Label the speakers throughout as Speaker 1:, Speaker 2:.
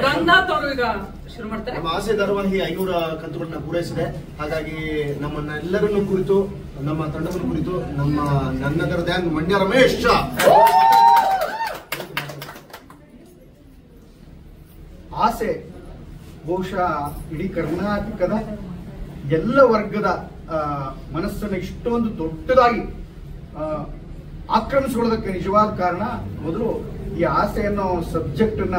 Speaker 1: ರಂಗನಾಥ್ ಅವರು ಈಗ ಶುರು ಮಾಡ್ತಾರೆ.
Speaker 2: ನಮ್ಮ ಆಸೆ ಧಾರಾವಾಹಿ 500 ಕಂತುಗಳನ್ನ ಪೂರೈಸಿದೆ. ಹಾಗಾಗಿ ನಮ್ಮನ್ನೆಲ್ಲರನ್ನು ಕುರಿತು, ನಮ್ಮ ತಂಡವನ್ನು ಕುರಿತು ನನ್ನದರ ಧ್ಯಾನ್ ಮಂಡ್ಯ ರಮೇಶ್ ಆಸೆ ಬಹುಶಃ ಇಡೀ ಕರ್ನಾಟಕದ ಎಲ್ಲ ವರ್ಗದ ಮನಸ್ಸನ್ನು ಇಷ್ಟೊಂದು ದೊಡ್ಡದಾಗಿ ಆಕ್ರಮಿಸಿಕೊಳ್ಳೋದಕ್ಕೆ ನಿಜವಾದ ಕಾರಣ ಮೊದಲು ಈ ಆಸೆ ಅನ್ನೋ ಸಬ್ಜೆಕ್ಟ್ ಅನ್ನ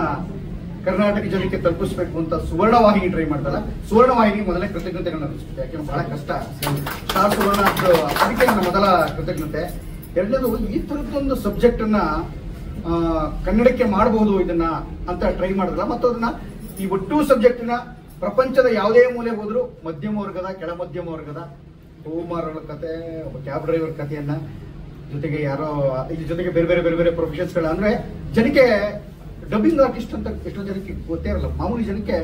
Speaker 2: ಕರ್ನಾಟಕ ಜನಕ್ಕೆ ತಲುಪಿಸಬೇಕು ಅಂತ ಸುವರ್ಣವಾಹಿನಿ ಟ್ರೈ ಮಾಡ್ತಲ್ಲ, ಸುವರ್ಣವಾಹಿನಿ ಮೊದಲನೇ ಕೃತಜ್ಞತೆಗಳನ್ನ ಅನಿಸುತ್ತೆ. ಯಾಕೆಂದ್ರೆ ಬಹಳ ಕಷ್ಟ ಸ್ಟಾರ್ ಸುವರ್ಣ ಅದಕ್ಕೆ ನನ್ನ ಮೊದಲ ಕೃತಜ್ಞತೆ. ಎರಡನೇದು ಈ ತರದ್ದೊಂದು ಸಬ್ಜೆಕ್ಟ್ ಅನ್ನ ಕನ್ನಡಕ್ಕೆ ಮಾಡಬಹುದು ಇದನ್ನ ಅಂತ ಟ್ರೈ ಮಾಡಿದ್ರಲ್ಲ, ಮತ್ತು ಅದನ್ನ ಈ ಒಟ್ಟು ಸಬ್ಜೆಕ್ಟ್ ನ ಪ್ರಪಂಚದ ಯಾವುದೇ ಮೂಲೆ ಹೋದ್ರು ಮಧ್ಯಮ ವರ್ಗದ, ಕೆಳ ಮಧ್ಯಮ ವರ್ಗದ ಹೂಮಾರಗಳ ಕತೆ, ಒಬ್ಬ ಕ್ಯಾಬ್ ಡ್ರೈವರ್ ಕಥೆಯನ್ನ, ಜೊತೆಗೆ ಯಾರೋ ಇದ್ರ ಜೊತೆಗೆ ಬೇರೆ ಬೇರೆ ಬೇರೆ ಬೇರೆ ಪ್ರೊಫೆಷನ್ಸ್ ಗಳ, ಅಂದ್ರೆ ಜನಕ್ಕೆ ಡಬ್ಬಿಂಗ್ ಆರ್ಟಿಸ್ಟ್ ಅಂತ ಎಷ್ಟೋ ಜನಕ್ಕೆ ಗೊತ್ತೇ ಇರಲ್ಲ. ಮಾಮೂಲಿ ಜನಕ್ಕೆ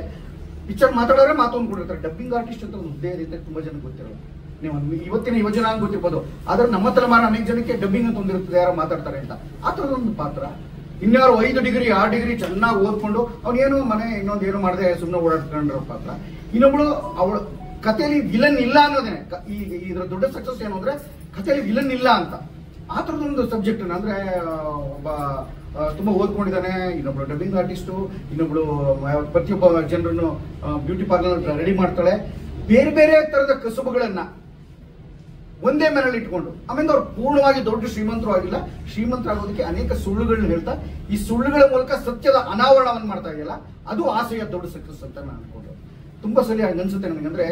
Speaker 2: ಪಿಕ್ಚರ್ ಮಾತಾಡೋರೆ ಮಾತು ಅಂದ್ಕೊಂಡಿರ್ತಾರೆ. ಡಬ್ಬಿಂಗ್ ಆರ್ಟಿಸ್ಟ್ ಅಂತ ಒಂದು ಹುದ್ದೆ ಇದೆ ತುಂಬಾ ಜನಕ್ಕೆ ಗೊತ್ತಿರಲ್ಲ. ನೀವು ಇವತ್ತಿನ ಯುವಜನ ಗೊತ್ತಿರ್ಬೋದು, ಆದ್ರೆ ನಮ್ಮ ತಲೆಮಾರ ಅನೇಕ ಜನಕ್ಕೆ ಡಬ್ಬಿಂಗ್ ಅಂತ ಒಂದಿರ್ತದೆ, ಯಾರೋ ಮಾತಾಡ್ತಾರೆ ಅಂತ. ಆ ತರದೊಂದು ಪಾತ್ರ. ಇನ್ಯಾರು 5 ಡಿಗ್ರಿ 6 ಡಿಗ್ರಿ ಚೆನ್ನಾಗಿ ಓದ್ಕೊಂಡು ಅವನೇನು ಮನೆ ಇನ್ನೊಂದು ಏನು ಮಾಡದೆ ಸುಮ್ಮನೆ ಓಡಾಡ್ಕೊಂಡಿರೋ ಪಾತ್ರ. ಇನ್ನೊಬ್ಳು ಅವಳ ಕಥೆಯಲ್ಲಿ ವಿಲನ್ ಇಲ್ಲ ಅನ್ನೋದೇನೆ ಇದ್ರ ದೊಡ್ಡ ಸಕ್ಸಸ್ ಏನು ಅಂದ್ರೆ ಕಥೆಯಲ್ಲಿ ವಿಲನ್ ಇಲ್ಲ ಅಂತ. ಆ ತರದೊಂದು ಸಬ್ಜೆಕ್ಟ್ ಅಂದ್ರೆ ಒಬ್ಬ ತುಂಬಾ ಓದ್ಕೊಂಡಿದ್ದಾನೆ, ಇನ್ನೊಬ್ಳು ಡಬ್ಬಿಂಗ್ ಆರ್ಟಿಸ್ಟು, ಇನ್ನೊಬ್ಳು ಪ್ರತಿಯೊಬ್ಬ ಜನರನ್ನು ಬ್ಯೂಟಿ ಪಾರ್ಲರ್ ರೆಡಿ ಮಾಡ್ತಾಳೆ. ಬೇರೆ ಬೇರೆ ತರದ ಕಸುಬುಗಳನ್ನ ಒಂದೇ ಮನೇಲಿ ಇಟ್ಕೊಂಡು ಆಮೇಲೆ ಅವ್ರು ಪೂರ್ಣವಾಗಿ ದೊಡ್ಡ ಶ್ರೀಮಂತರು ಆಗಿಲ್ಲ, ಶ್ರೀಮಂತರಾಗೋದಕ್ಕೆ ಅನೇಕ ಸುಳ್ಳುಗಳನ್ನ ಹೇಳ್ತಾ ಈ ಸುಳ್ಳುಗಳ ಮೂಲಕ ಸತ್ಯದ ಅನಾವರಣವನ್ನು ಮಾಡ್ತಾ ಇದೆಯಲ್ಲ, ಅದು ಆಸೆಯ ದೊಡ್ಡ ಸಕ್ಸಸ್ ಅಂತ ನಾನು ಅನ್ಕೊಂಡು. ತುಂಬಾ ಸರಿ ಅನ್ಸುತ್ತೆ ನನಗೆ. ಅಂದ್ರೆ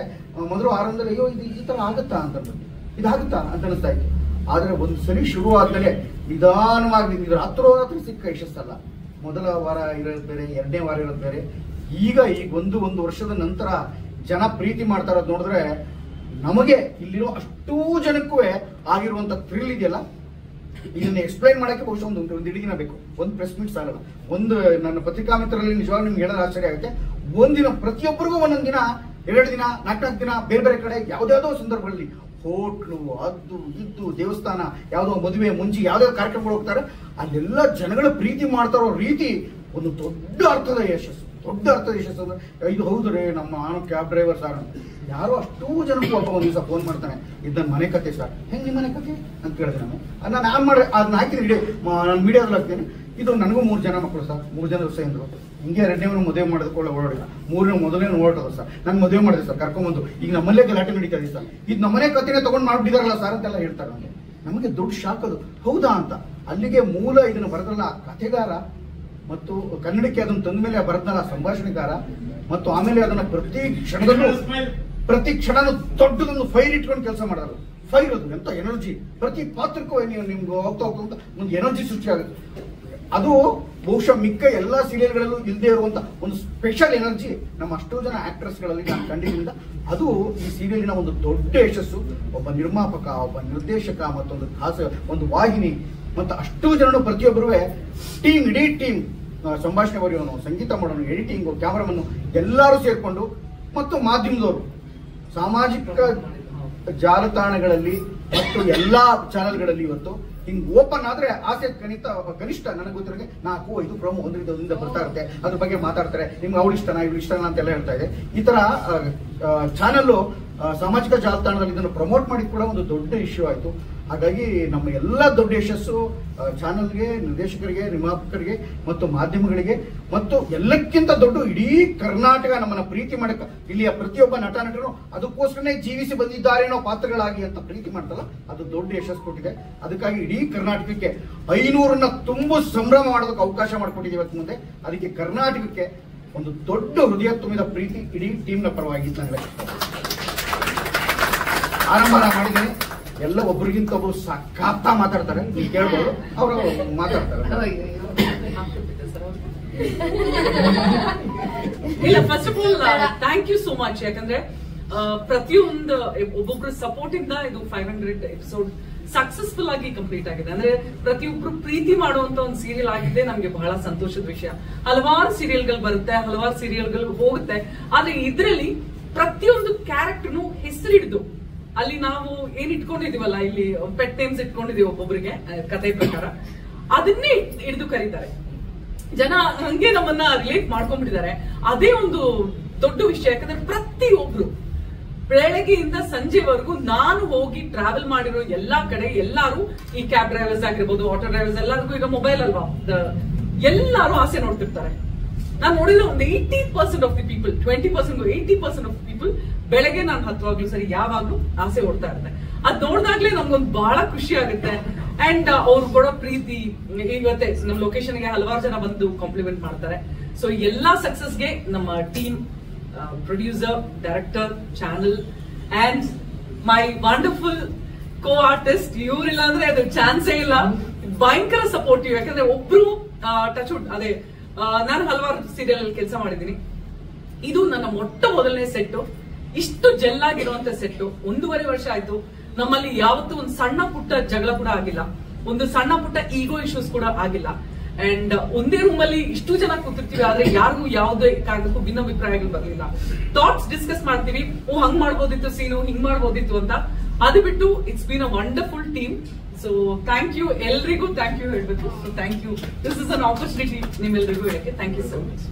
Speaker 2: ಮೊದಲು ಆರಂಭದಲ್ಲಿ ಅಯ್ಯೋ ಇದು ಈ ತರ ಆಗುತ್ತಾ ಅಂತ, ಇದಾಗುತ್ತಾ ಅಂತ ಅನಿಸ್ತಾ ಇತ್ತು. ಆದ್ರೆ ಒಂದು ಸರಿ ಶುರು ಆದ್ಮೇಲೆ ನಿಧಾನವಾಗಿ ಇದ್ರ ರಾತ್ರೋರಾತ್ರಿ ಸಿಕ್ಕ ಯಶಸ್ಸಲ್ಲ. ಮೊದಲ ವಾರ ಇರೋದು ಬೇರೆ, ಎರಡನೇ ವಾರ ಇರೋದು ಬೇರೆ. ಈಗ ಒಂದು ವರ್ಷದ ನಂತರ ಜನ ಪ್ರೀತಿ ಮಾಡ್ತಾ ಇರೋದು ನೋಡಿದ್ರೆ ನಮಗೆ ಇಲ್ಲಿರೋ ಅಷ್ಟೂ ಜನಕ್ಕೂ ಆಗಿರುವಂತ ಥ್ರಿಲ್ ಇದೆಯಲ್ಲ, ಇದನ್ನ ಎಕ್ಸ್ಪ್ಲೈನ್ ಮಾಡಕ್ಕೆ ಬಹುಶಃ ಒಂದು ಇಡೀ ದಿನ ಬೇಕು. ಒಂದು ಪ್ರೆಸ್ ಮೀಟ್ ಸಾಗಲ್ಲ. ನನ್ನ ಪತ್ರಿಕಾ ಮಿತ್ರರಲ್ಲಿ ನಿಜವಾಗ ನಿಮ್ಗೆ ಹೇಳೋದು ಆಶ್ಚರ್ಯ ಆಗುತ್ತೆ. ಒಂದಿನ ಪ್ರತಿಯೊಬ್ಬರಿಗೂ ಒಂದೊಂದು ದಿನ, 2 ದಿನ, 4 ದಿನ ಬೇರೆ ಬೇರೆ ಕಡೆ ಯಾವ್ದಾವ್ದೋ ಸಂದರ್ಭಗಳಲ್ಲಿ ಹೋಟ್ಲು, ಅದು ಇದ್ದು, ದೇವಸ್ಥಾನ, ಯಾವುದೋ ಮದುವೆ, ಮುಂಚೆ ಯಾವ್ದಾವ್ದು ಕಾರ್ಯಕ್ರಮಗಳು ಹೋಗ್ತಾರೆ, ಅಲ್ಲೆಲ್ಲ ಜನಗಳ ಪ್ರೀತಿ ಮಾಡ್ತಾರೋ ರೀತಿ ಒಂದು ದೊಡ್ಡ ಅರ್ಥದ ಯಶಸ್ಸು. ಇದು ಹೌದು ರೀ, ನಮ್ಮ ಕ್ಯಾಬ್ ಡ್ರೈವರ್ ಸರ್ ಅಂತ ಯಾರೋ ಅಷ್ಟೂ ಜನಕ್ಕೂ ಒಬ್ಬ ಒಂದ್ ದಿವಸ ಫೋನ್ ಮಾಡ್ತಾನೆ, ಇದು ನನ್ನ ಮನೆ ಕತೆ ಸರ್. ಹೆಂಗ್ ನಿಮ್ಮ ಮನೆ ಕತೆ ಅಂತ ಕೇಳಿದೆ ನಾನು ಮಾಡಿ ಅದನ್ನ ಹಾಕಿದ್ರೆ ನಾನು ಮೀಡಿಯಾದಲ್ಲಿ ಹಾಕ್ತೇನೆ. ಇದು ನನಗೂ 3 ಜನ ಮಕ್ಕಳು ಸರ್, 3 ಜನ ದಿವಸ ಎಂದ್ರು. ಹಿಂಗೆ 2ನೇವನು ಮದುವೆ ಮಾಡಿದ್ಕೊಳ್ಳೆ ಓಡಾಡಿಲ್ಲ, 3ನೇ ಮೊದಲನೇ ಓಡಾಟದ ಸರ್. ನಾನು ಮದುವೆ ಮಾಡಿದೆ ಸರ್, ಕರ್ಕೊಂಡ್ಬಂದು ಈಗ ನಮ್ಮಲ್ಲೇ ಗಲಾಟೆ ನಡೀತಾ ಇದೆ ಸರ್, ಇದು ನಮ್ಮನೆ ಕತೆನೇ ತಗೊಂಡ್ ಮಾಡ್ಬಿಟ್ಟಿದಾರಲ್ಲ ಸರ್ ಅಂತೆಲ್ಲ ಹೇಳ್ತಾರೆ. ನಮಗೆ ದೊಡ್ಡ ಶಾಕ್ ಅದು. ಹೌದಾ ಅಂತ. ಅಲ್ಲಿಗೆ ಮೂಲ ಇದನ್ನು ಬರೆದ್ರಲ್ಲ ಕಥೆಗಾರ, ಮತ್ತು ಕನ್ನಡಕ್ಕೆ ಅದನ್ನು ತಂದ ಮೇಲೆ ಬರೆದಲ್ಲ ಸಂಭಾಷಣೆಗಾರ, ಮತ್ತು ಆಮೇಲೆ ಅದನ್ನ ಪ್ರತಿ ಕ್ಷಣನೂ ದೊಡ್ಡದೊಂದು ಫೈರ್ ಇಟ್ಕೊಂಡು ಕೆಲಸ ಮಾಡೋದು. ಫೈರ್ ಅದು ಎಂತ ಎನರ್ಜಿ, ಪ್ರತಿ ಪಾತ್ರಕ್ಕೂ ನಿಮ್ಗೆ ಹೋಗ್ತಾ ಒಂದು ಎನರ್ಜಿ ಸೃಷ್ಟಿ ಆಗುತ್ತೆ. ಅದು ಬಹುಶಃ ಮಿಕ್ಕ ಎಲ್ಲಾ ಸೀರಿಯಲ್ಗಳಲ್ಲೂ ಇಲ್ಲದೆ ಇರುವಂತ ಒಂದು ಸ್ಪೆಷಲ್ ಎನರ್ಜಿ ನಮ್ಮ ಅಷ್ಟೋ ಜನ ಆಕ್ಟರ್ಸ್ ಗಳಲ್ಲಿ ನಾನು ಕಂಡಿದ್ದರಿಂದ ಅದು ಈ ಸೀರಿಯಲಿನ ಒಂದು ದೊಡ್ಡ ಯಶಸ್ಸು. ಒಬ್ಬ ನಿರ್ಮಾಪಕ, ಒಬ್ಬ ನಿರ್ದೇಶಕ, ಮತ್ತೊಂದು ಒಂದು ವಾಹಿನಿ, ಮತ್ತು ಅಷ್ಟೂ ಜನರು ಪ್ರತಿಯೊಬ್ಬರು ಇಡೀ ಟೀಮ್, ಸಂಭಾಷಣೆ ಬರೆಯೋನು, ಸಂಗೀತ ಮಾಡೋನು, ಎಡಿಟಿಂಗು, ಕ್ಯಾಮರಾಮನ್ನು ಎಲ್ಲರೂ ಸೇರ್ಕೊಂಡು, ಮತ್ತು ಮಾಧ್ಯಮದವರು ಸಾಮಾಜಿಕ ಜಾಲತಾಣಗಳಲ್ಲಿ ಮತ್ತು ಎಲ್ಲಾ ಚಾನೆಲ್ಗಳಲ್ಲಿ ಇವತ್ತು ಹಿಂಗ್ ಓಪನ್ ಆದ್ರೆ ಆಸೆ ಕನಿಷ್ಠ ನನಗೆ ಗೊತ್ತಿರೋಗೆ 4-5 ಪ್ರೋಮೋ ಒಂದರಿಂದ ಬರ್ತಾ ಇರುತ್ತೆ. ಅದ್ರ ಬಗ್ಗೆ ಮಾತಾಡ್ತಾರೆ, ನಿಮ್ಗೆ ಅವಳು ಇಷ್ಟನಾ ಇವಳು ಇಷ್ಟನಾ ಅಂತೆಲ್ಲ ಹೇಳ್ತಾ ಇದೆ. ಈ ತರ ಚಾನೆಲ್ ಸಾಮಾಜಿಕ ಜಾಲತಾಣದಲ್ಲಿ ಇದನ್ನು ಪ್ರಮೋಟ್ ಮಾಡಿದ್ ಕೂಡ ಒಂದು ದೊಡ್ಡ ಇಶ್ಯೂ ಆಯ್ತು. ಹಾಗಾಗಿ ನಮ್ಮ ಎಲ್ಲ ದೊಡ್ಡ ಯಶಸ್ಸು ಚಾನೆಲ್ಗೆ, ನಿರ್ದೇಶಕರಿಗೆ, ನಿರ್ಮಾಪಕರಿಗೆ ಮತ್ತು ಮಾಧ್ಯಮಗಳಿಗೆ, ಮತ್ತು ಎಲ್ಲಕ್ಕಿಂತ ದೊಡ್ಡ ಇಡೀ ಕರ್ನಾಟಕ ನಮ್ಮನ್ನ ಪ್ರೀತಿ ಮಾಡಕ ಇಲ್ಲಿಯ ಪ್ರತಿಯೊಬ್ಬ ನಟರು ಅದಕ್ಕೋಸ್ಕರನೇ ಜೀವಿಸಿ ಬಂದಿದ್ದಾರೇನೋ ಪಾತ್ರಗಳಾಗಿ ಅಂತ ಪ್ರೀತಿ ಮಾಡ್ತಲ್ಲ, ಅದು ದೊಡ್ಡ ಯಶಸ್ಸು ಕೊಟ್ಟಿದೆ. ಅದಕ್ಕಾಗಿ ಇಡೀ ಕರ್ನಾಟಕಕ್ಕೆ 500ನ್ನ ತುಂಬು ಸಂಭ್ರಮ ಮಾಡೋದಕ್ಕೆ ಅವಕಾಶ ಮಾಡಿಕೊಟ್ಟಿದ್ದೀವಿ ಇವತ್ತು ಮುಂದೆ. ಅದಕ್ಕೆ ಕರ್ನಾಟಕಕ್ಕೆ ಒಂದು ದೊಡ್ಡ ಹೃದಯ ತುಂಬಿದ ಪ್ರೀತಿ ಇಡೀ ಟೀಮ್ನ ಪರವಾಗಿ ನಾನು ಆರಂಭ ಮಾಡಿದ್ದೀನಿ. ಎಲ್ಲ ಒಬ್ರಿಗಿಂತ ಒಬ್ರು ಸಖತ್ತ ಮಾತಾಡ್ತಾರೆ, ನೀವು ಕೇಳ್ಬೋದು, ಅವರು ಮಾತಾಡ್ತಾರೆ.
Speaker 1: ಇಲ್ಲ, first of all thank you so much. ಯಾಕಂದ್ರೆ ಪ್ರತಿಯೊಂದು ಒಬ್ಬೊಬ್ರು ಸಪೋರ್ಟ್ ಇಂದ ಇದು 500 ಎಪಿಸೋಡ್ ಸಕ್ಸಸ್ಫುಲ್ ಆಗಿ ಕಂಪ್ಲೀಟ್ ಆಗಿದೆ. ಅಂದ್ರೆ ಪ್ರತಿಯೊಬ್ರು ಪ್ರೀತಿ ಮಾಡುವಂತ ಒಂದು ಸೀರಿಯಲ್ ಆಗಿದೆ. ನಮ್ಗೆ ಬಹಳ ಸಂತೋಷದ ವಿಷಯ. ಹಲವಾರು ಸೀರಿಯಲ್ಗಳು ಬರುತ್ತೆ, ಹಲವಾರು ಸೀರಿಯಲ್ಗಳು ಹೋಗುತ್ತೆ, ಆದ್ರೆ ಇದ್ರಲ್ಲಿ ಪ್ರತಿಯೊಂದು ಕ್ಯಾರೆಕ್ಟರ್ನು ಹೆಸರಿಡಿದು ಅಲ್ಲಿ ನಾವು ಏನ್ ಇಟ್ಕೊಂಡಿದೀವಲ್ಲ, ಇಲ್ಲಿ ಪೆಟ್ ನೇಮ್ಸ್ ಇಟ್ಕೊಂಡಿದೀವಿ ಒಬ್ಬೊಬ್ರಿಗೆ ಕತೆ ಪ್ರಕಾರ. ಅದನ್ನೇ ಹಿಡಿದು ಕರೀತಾರೆ. ಜನ ಹಂಗೆ ನಮ್ಮನ್ನ ರಿಲೇಟ್ ಮಾಡ್ಕೊಂಡ್ಬಿಟ್ಟಿದ್ದಾರೆ. ಅದೇ ಒಂದು ದೊಡ್ಡ ವಿಷಯ. ಯಾಕಂದ್ರೆ ಪ್ರತಿಯೊಬ್ರು ಬೆಳಗ್ಗೆಯಿಂದ ಸಂಜೆವರೆಗೂ ನಾನು ಹೋಗಿ ಟ್ರಾವೆಲ್ ಮಾಡಿರೋ ಎಲ್ಲಾ ಕಡೆ ಎಲ್ಲಾರು ಈ ಕ್ಯಾಬ್ ಡ್ರೈವರ್ಸ್ ಆಗಿರ್ಬೋದು, ಆಟೋ ಡ್ರೈವರ್ಸ್, ಎಲ್ಲರಿಗೂ ಈಗ ಮೊಬೈಲ್ ಅಲ್ವಾ, ಎಲ್ಲಾರು ಆಸೆ ನೋಡ್ತಿರ್ತಾರೆ. ನಾನು ನೋಡಿದ್ರೆ ಒಂದು 80% of the people, 20% 80% of the people ಬೆಳಗ್ಗೆ ನಾನು ಹತ್ತುವಾಗ್ಲೂ ಸರಿ ಯಾವಾಗ್ಲೂ ಆಸೆ ಓಡ್ತಾ ಇರುತ್ತೆ. ಅದ್ ನೋಡಿದಾಗ್ಲೇ ನಮ್ಗೊಂದು ಬಹಳ ಖುಷಿ ಆಗುತ್ತೆ. ಅಂಡ್ ಅವ್ರು ಕೊಡೋ ಪ್ರೀತಿ, ಇವತ್ತೇ ನಮ್ಮ ಲೊಕೇಶನ್ ಗೆ ಹಲವಾರು ಜನ ಬಂದು ಕಾಂಪ್ಲಿಮೆಂಟ್ ಮಾಡ್ತಾರೆ. ಸೊ ಎಲ್ಲಾ ಸಕ್ಸಸ್ಗೆ ನಮ್ಮ team, producer, director, channel and my wonderful co artist, ಇವರಿಲ್ಲ ಅಂದ್ರೆ ಅದು ಚಾನ್ಸೇ ಇಲ್ಲ. ಭಯಂಕರ ಸಪೋರ್ಟಿವ್. ಯಾಕಂದ್ರೆ ಒಬ್ರು ಟಚ್ ವುಡ್, ಅದೇ ನಾನು ಹಲವಾರು ಸೀರಿಯಲ್ ಅಲ್ಲಿ ಕೆಲಸ ಮಾಡಿದ್ದೀನಿ. ಇದು ನನ್ನ ಮೊದಲನೇ ಸೆಟ್. ಇಷ್ಟು ಜೆಲ್ಲಾಗಿರುವಂತ ಸೆಟ್. 1.5 ವರ್ಷ ಆಯ್ತು. ನಮ್ಮಲ್ಲಿ ಯಾವತ್ತೂ ಒಂದು ಸಣ್ಣ ಪುಟ್ಟ ಜಗಳ ಕೂಡ ಆಗಿಲ್ಲ, ಒಂದು ಸಣ್ಣ ಪುಟ್ಟ ಈಗೋ ಇಶ್ಯೂಸ್ ಕೂಡ ಆಗಿಲ್ಲ. ಅಂಡ್ ಒಂದೇ ರೂಮ್ ಅಲ್ಲಿ ಇಷ್ಟು ಜನ ಕೂತಿರ್ತೀವಿ, ಆದ್ರೆ ಯಾರಿಗೂ ಯಾವುದೇ ಕಾರಣಕ್ಕೂ ಭಿನ್ನಾಭಿಪ್ರಾಯಗಳು ಬರಲಿಲ್ಲ. ಥಾಟ್ಸ್ ಡಿಸ್ಕಸ್ ಮಾಡ್ತೀವಿ, ಹಂಗ್ ಮಾಡ್ಬೋದಿತ್ತು ಸೀನು, ಹಿಂಗ್ ಮಾಡ್ಬೋದಿತ್ತು ಅಂತ. ಅದು ಬಿಟ್ಟು it's been a wonderful team. So thank you, ಎಲ್ರಿಗೂ ಥ್ಯಾಂಕ್ ಯು ಹೇಳ್ಬೇಕು. So thank you, this is an opportunity ನಿಮ್ಮೆಲ್ರಿಗೂ ಹೇಳಕ್ಕೆ. Thank you so much.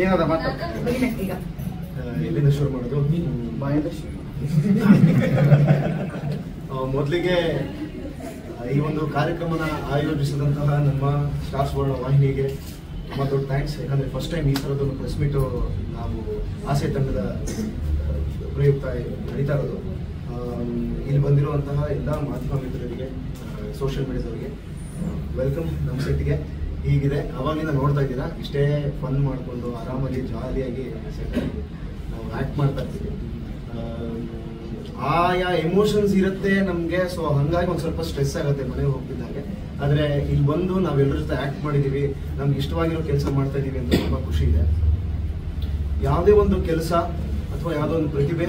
Speaker 2: ಏನದ ಮಾತಾಡ
Speaker 1: ಈಗ
Speaker 3: ಎಲ್ಲಿಂದ ಶುರು ಮಾಡೋದು? ಮೊದಲಿಗೆ ಈ ಒಂದು ಕಾರ್ಯಕ್ರಮನ ಆಯೋಜಿಸಿದಂತಹ ನಮ್ಮ ಸ್ಟಾರ್ ಸುವರ್ಣ ವಾಹಿನಿಗೆ ತುಂಬಾ ದೊಡ್ಡ ಥ್ಯಾಂಕ್ಸ್. ಯಾಕಂದ್ರೆ ಫಸ್ಟ್ ಟೈಮ್ ಈ ಥರದೊಂದು ಪ್ರೆಸ್ ಮೀಟು ನಾವು ಆಸೆ ತಂಡದ ಪ್ರಯುಕ್ತ ನಡೀತಾ ಇರೋದು. ಇಲ್ಲಿ ಬಂದಿರುವಂತಹ ಎಲ್ಲ ಮಾಧ್ಯಮ ಮಿತ್ರರಿಗೆ, ಸೋಷಿಯಲ್ ಮೀಡಿಯಾದವರಿಗೆ ವೆಲ್ಕಮ್ ನಮ್ಮ ಸೆಟ್ಗೆ. ಹೀಗಿದೆ ಅವಾಗಿಂದ ನೋಡ್ತಾ ಇದ್ದೀರಾ, ಇಷ್ಟೇ ಫನ್ ಮಾಡಿಕೊಂಡು ಆರಾಮಾಗಿ ಜಾಲಿಯಾಗಿ ಸೆಟ್ಟಾಗಿ ನಾವು ಆ್ಯಕ್ಟ್ ಮಾಡ್ತಾ ಇರ್ತೀವಿ. ಆಯಾ ಎಮೋಷನ್ಸ್ ಇರುತ್ತೆ ನಮಗೆ. ಸೊ ಹಂಗಾಗಿ ಒಂದು ಸ್ವಲ್ಪ ಸ್ಟ್ರೆಸ್ ಆಗುತ್ತೆ ಮನೆಗೆ ಹೋಗ್ತಿದ್ದಾಗೆ. ಆದರೆ ಇಲ್ಲಿ ಬಂದು ನಾವೆಲ್ಲರ ಜೊತೆ ಆ್ಯಕ್ಟ್ ಮಾಡಿದ್ದೀವಿ, ನಮ್ಗೆ ಇಷ್ಟವಾಗಿರೋ ಕೆಲಸ ಮಾಡ್ತಾ ಇದ್ದೀವಿ ಅಂತ ತುಂಬ ಖುಷಿ ಇದೆ. ಯಾವುದೇ ಒಂದು ಕೆಲಸ ಅಥವಾ ಯಾವುದೋ ಒಂದು ಪ್ರತಿಭೆ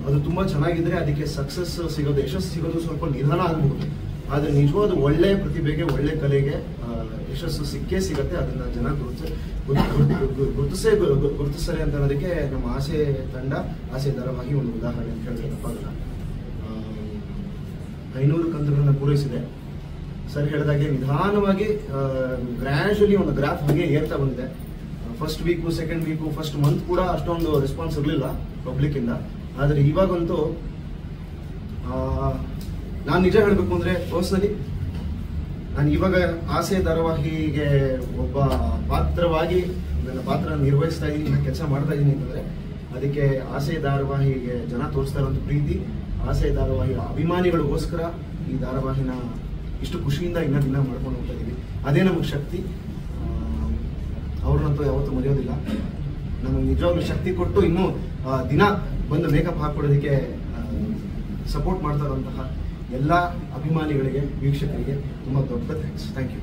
Speaker 3: ಅದು ತುಂಬ ಚೆನ್ನಾಗಿದ್ರೆ ಅದಕ್ಕೆ ಸಕ್ಸಸ್ ಸಿಗೋದು, ಯಶಸ್ಸು ಸಿಗೋದು ಸ್ವಲ್ಪ ನಿಧಾನ ಆಗಬಹುದು. ಆದರೆ ನಿಜವಾದ ಒಳ್ಳೆ ಪ್ರತಿಭೆಗೆ, ಒಳ್ಳೆ ಕಲೆಗೆ ಯಶಸ್ಸು ಸಿಕ್ಕೇ ಸಿಗತ್ತೆ. ಅದನ್ನ ಜನ ಗುರುತಿಸ್ತಾರೆ ಅಂತ ಅನ್ನೋದಕ್ಕೆ ನಮ್ಮ ಆಸೆ ತಂಡ, ಆಸೆ ಧಾರಾವಾಹಿ ಒಂದು ಉದಾಹರಣೆ ಅಂತ ಹೇಳಿದ್ರೆ ತಪ್ಪಾಗಲ್ಲ. 500 ಕಂತುಗಳನ್ನ ಪೂರೈಸಿದೆ. ಸರ್ ಹೇಳಿದಾಗೆ ನಿಧಾನವಾಗಿ ಗ್ರ್ಯಾಜುಲಿ ಒಂದು ಗ್ರಾಫ್ ಹಾಗೆ ಏರ್ತಾ ಬಂದಿದೆ. First week, second week, first month ಕೂಡ ಅಷ್ಟೊಂದು ರೆಸ್ಪಾನ್ಸ್ ಇರಲಿಲ್ಲ ಪಬ್ಲಿಕ್ ಇಂದ. ಆದರೆ ಇವಾಗಂತೂ ನಾನು ನಿಜ ಹೇಳಬೇಕು ಅಂದ್ರೆ ಪರ್ಸನಲಿ ನಾನು ಇವಾಗ ಆಸೆ ಧಾರಾವಾಹಿಗೆ ಒಬ್ಬ ಪಾತ್ರವಾಗಿ ನನ್ನ ಪಾತ್ರ ನಿರ್ವಹಿಸ್ತಾ ಇದ್ದೀನಿ, ಕೆಲಸ ಮಾಡ್ತಾ ಇದ್ದೀನಿ ಅಂತಂದ್ರೆ ಅದಕ್ಕೆ ಆಸೆ ಧಾರಾವಾಹಿಗೆ ಜನ ತೋರಿಸ್ತಾ ಇರೋಂಥ ಪ್ರೀತಿ, ಆಸೆ ಧಾರಾವಾಹಿಯ ಅಭಿಮಾನಿಗಳಿಗೋಸ್ಕರ ಈ ಧಾರಾವಾಹಿನ ಇಷ್ಟು ಖುಷಿಯಿಂದ ದಿನ ಮಾಡ್ಕೊಂಡು ಹೋಗ್ತಾ ಇದ್ದೀವಿ. ಅದೇ ನಮಗೆ ಶಕ್ತಿ. ಅವ್ರನ್ನಂತೂ ಯಾವತ್ತೂ ಮರೆಯೋದಿಲ್ಲ. ನಮಗೆ ನಿಜವಾಗ್ಲೂ ಶಕ್ತಿ ಕೊಟ್ಟು ಇನ್ನೂ ದಿನ ಬಂದು ಮೇಕಪ್ ಹಾಕೊಡೋದಕ್ಕೆ ಸಪೋರ್ಟ್ ಮಾಡ್ತಾ ಇರುವಂತಹ ಎಲ್ಲ ಅಭಿಮಾನಿಗಳಿಗೆ, ವೀಕ್ಷಕರಿಗೆ ತುಂಬ ದೊಡ್ಡ thanks. Thank you.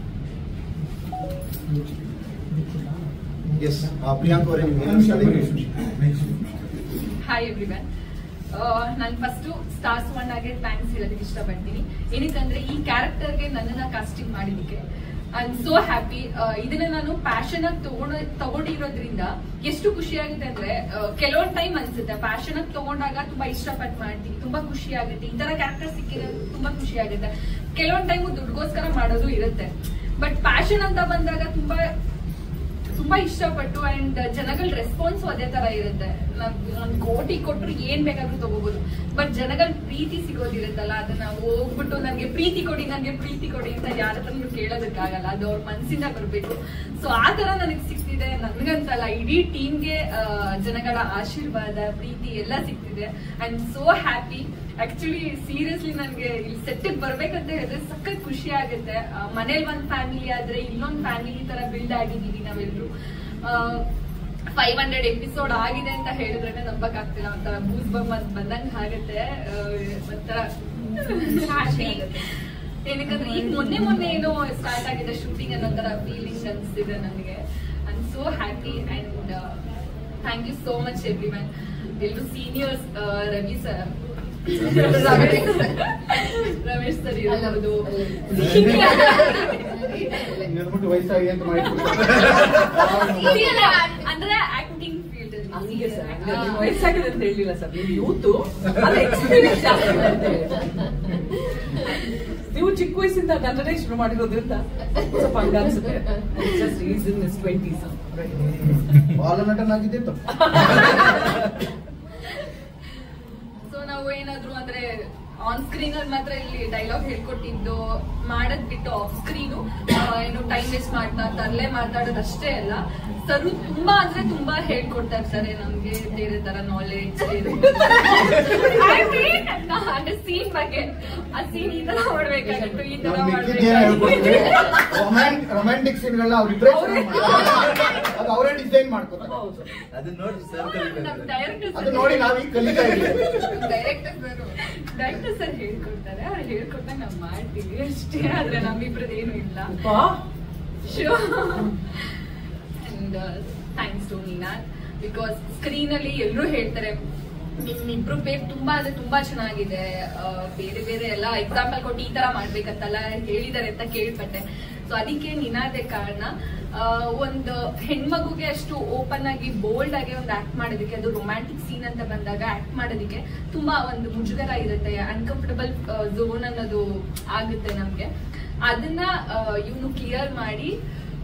Speaker 3: Yes, Priyanka ಅವರೇ
Speaker 4: ಹಾಯ್ ಎವ್ರಿವನ್. ನಾನು ಫಸ್ಟ್ ಸ್ಟಾರ್ ಸುವರ್ಣಗೆ ಥ್ಯಾಂಕ್ಸ್ ಹೇಳೋದಕ್ಕೆ ಇಷ್ಟಪಡ್ತೀನಿ. ಏನಕ್ಕಂದ್ರೆ ಈ ಕ್ಯಾರೆಕ್ಟರ್ಗೆ ನನ್ನನ್ನ ಕಾಸ್ಟಿಂಗ್ ಮಾಡಿದಕ್ಕೆ ಐ ಆಮ್ ಸೋ ಹ್ಯಾಪಿ. ಇದನ್ನ ನಾನು ಪ್ಯಾಷನ್ ಆಗಿ ತಗೊಂಡಿರೋದ್ರಿಂದ ಎಷ್ಟು ಖುಷಿ ಆಗುತ್ತೆ ಅಂದ್ರೆ ಕೆಲವೊಂದು ಟೈಮ್ ಅನ್ಸುತ್ತೆ ಪ್ಯಾಷನ್ ಆಗಿ ತಗೊಂಡಾಗ ತುಂಬಾ ಇಷ್ಟಪಟ್ಟು ಮಾಡ್ತೀನಿ, ತುಂಬಾ ಖುಷಿ ಆಗುತ್ತೆ. ಈ ತರ ಕ್ಯಾರೆಕ್ಟರ್ ಸಿಕ್ಕಿದ್ರೆ ತುಂಬಾ ಖುಷಿ ಆಗುತ್ತೆ. ಕೆಲವೊಂದು ಟೈಮು ದುಡ್ಗೋಸ್ಕರ ಮಾಡೋದು ಇರುತ್ತೆ. ಬಟ್ ಪ್ಯಾಷನ್ ಅಂತ ಬಂದಾಗ ತುಂಬಾ ಇಷ್ಟಪಟ್ಟು ಅಂಡ್ ಜನಗಳ ರೆಸ್ಪಾನ್ಸ್ ಅದೇ ತರ ಇರುತ್ತೆ. ಒಂದ್ ಕೋಟಿ ಕೊಟ್ರು ಏನ್ ಬೇಕಾದ್ರೂ ತಗೋಬಹುದು. ಬಟ್ ಜನಗಳ ಪ್ರೀತಿ ಸಿಗೋದಿರುತ್ತಲ್ಲ, ಅದನ್ನ ಹೋಗ್ಬಿಟ್ಟು ನನ್ಗೆ ಪ್ರೀತಿ ಕೊಡಿ ಅಂತ ಯಾರ ಹತ್ರ ಕೇಳೋದಕ್ಕಾಗಲ್ಲ. ಅದು ಅವ್ರ ಮನ್ಸಿಂದ ಬರ್ಬೇಕು. ಸೊ ಆ ತರ ನನಗೆ ಸಿಗ್ತಿದೆ. ನನ್ಗಂತಲ್ಲ, ಇಡೀ ಟೀಮ್ಗೆ ಜನಗಳ ಆಶೀರ್ವಾದ, ಪ್ರೀತಿ ಎಲ್ಲ ಸಿಗ್ತಿದೆ. I am so happy. Actually seriously ನನ್ಗೆ ಇಲ್ಲಿ ಸೆಟ್ಟಿಗೆ ಬರ್ಬೇಕಂತ ಹೇಳಿದ್ರೆ ಸಖತ್ ಖುಷಿ ಆಗುತ್ತೆ. ಮನೇಲಿ ಒಂದ್ ಫ್ಯಾಮಿಲಿ ಆದ್ರೆ ಇಲ್ಲೊಂದ್ ಫ್ಯಾಮಿಲಿ ತರ ಬಿಲ್ಡ್ ಆಗಿದೀವಿ ನಾವೆಲ್ಲರೂ. 500 ಎಪಿಸೋಡ್ ಆಗಿದೆ ಅಂತ ಹೇಳಿದ್ರೆ ನಂಬಕ್ ಆಗ್ತಿಲ್ಲ. ಒಂಥರ ಬೂಸ್ ಬಮ್ ಅಂತ ಬಂದಂಗ ಆಗುತ್ತೆ. ಒಂಥರ ಏನಕ್ಕಂದ್ರೆ ಈಗ ಮೊನ್ನೆ ಏನೋ ಸ್ಟಾರ್ಟ್ ಆಗಿದೆ ಶೂಟಿಂಗ್ ಅನ್ನೋ ತರ ಫೀಲಿಂಗ್ ಅನ್ಸ್ತಿದೆ ನನಗೆ. I am so happy and thank you so much everyone. ಎಲ್ಲರೂ seniors, Ravi sir, Ramesh sir ಇರ್ಬೋದು,
Speaker 2: ವಯಸ್ಸಾಗಿ ಅಂತ
Speaker 4: ಅಂದ್ರೆ ಆಕ್ಟಿಂಗ್ ಫೀಲ್ಡ್
Speaker 1: ವಯಸ್ಸಾಗಿದೆ ಅಂತ ಹೇಳಿಲ್ಲ ಸರ್, ನೀವು ಯೂತ್ ಎಕ್ಸ್ಪೀರಿಯನ್ಸ್ ಜಾಸ್ತಿ ಅಂತ ಹೇಳಿ. ನೀವು ಚಿಕ್ಕ ವಯಸ್ಸಿಂದ ನಟನೆ ಶುರು ಮಾಡಿರೋದ್ರಿಂದ ಸ್ವಲ್ಪ ಹಂಗ ಅನ್ಸುತ್ತೆ. Just is in his 20s.
Speaker 2: ಬಾಲ ನಟನಾಗಿದ್ದೆ ತಪ್ಪು.
Speaker 4: ಸೊ ನಾವು ಏನಾದ್ರು ಅಂದ್ರೆ ಆನ್ ಸ್ಕ್ರೀನ್ ಅಲ್ಲಿ ಮಾತ್ರ ಇಲ್ಲಿ ಡೈಲಾಗ್ ಹೇಳ್ಕೊಟ್ಟಿದ್ದು ಮಾಡದ್ ಬಿಟ್ಟು ಆಫ್ ಸ್ಕ್ರೀನು ಏನು ಟೈಮ್ ವೇಸ್ಟ್ ಮಾಡ್ತಾ ತರಲೆ ಮಾತಾಡೋದಷ್ಟೇ ಅಲ್ಲ, ಸರ್ ತುಂಬಾ ಅಂದ್ರೆ ತುಂಬಾ ಹೇಳ್ಕೊಡ್ತಾ ಇರ್ತಾರೆ ನಮ್ಗೆ ಬೇರೆ ತರ ನಾಲೆಡ್ಜ್. ಅಂದ್ರೆ ಸೀನ್ ಬಗ್ಗೆ ಆ ಸೀನ್ ಈ ತರ ಮಾಡ್ಬೇಕಾಗಿತ್ತು, ಈ ತರ
Speaker 2: ರೊಮ್ಯಾಂಟಿಕ್ ಸೀನ್ಗಳನ್ನ ಅವ್ರಿಬ್ರೆ ಅದು ಅವರೇ ಡಿಸೈನ್ ಮಾಡ್ಕೊತಾರೆ.
Speaker 3: ಅದನ್ನ ನೋಡಿ
Speaker 4: ನಮ್ ಡೈರೆಕ್ಟರ್
Speaker 2: ಅದು ನೋಡಿ ನಾವೀಗ ಕಲಿತಾ ಇದ್ದೀವಿ.
Speaker 4: ಡೈರೆಕ್ಟರ್ ಸರ್ ಹೇಳ್ಕೊಡ್ತಾರೆ, ಅವ್ರು ಹೇಳ್ಕೊಟ್ಟಾಗ ನಾವ್ ಮಾಡ್ತೀವಿ ಅಷ್ಟೇ. ಆದ್ರೆ ನಮ್ಮಿಬ್ರದ್ದು ಏನು ಇಲ್ಲ. And thanks to Ninad, because screen ಅಲ್ಲಿ ಎಲ್ಲರೂ ಹೇಳ್ತಾರೆ ನಿಮ್ಮಿಬ್ರು ಪೇರ್ ತುಂಬಾ ಅಂದ್ರೆ ತುಂಬಾ ಚೆನ್ನಾಗಿದೆ, ಬೇರೆ ಬೇರೆ ಎಲ್ಲ ಎಕ್ಸಾಂಪಲ್ ಕೊಟ್ಟು ಈ ತರ ಮಾಡ್ಬೇಕಂತಲ್ಲ ಹೇಳಿದಾರೆ ಅಂತ ಕೇಳ್ಪಟ್ಟೆ. ಸೊ ಅದಕ್ಕೆ ನಿನಾದೇ ಕಾರಣ. ಒಂದು ಹೆಣ್ಮಗುಗೆ ಅಷ್ಟು ಓಪನ್ ಆಗಿ ಬೋಲ್ಡ್ ಆಗಿ ಒಂದು ಆಕ್ಟ್ ಮಾಡೋದಕ್ಕೆ, ಅದು ರೊಮ್ಯಾಂಟಿಕ್ ಸೀನ್ ಅಂತ ಬಂದಾಗ ಆಕ್ಟ್ ಮಾಡೋದಕ್ಕೆ ತುಂಬಾ ಒಂದು ಮುಜುಗರ ಇರುತ್ತೆ, ಅನ್ಕಂಫರ್ಟಬಲ್ ಝೋನ್ ಅನ್ನೋದು ಆಗುತ್ತೆ ನಮ್ಗೆ. ಅದನ್ನ ಇವನು ಕ್ಲಿಯರ್ ಮಾಡಿ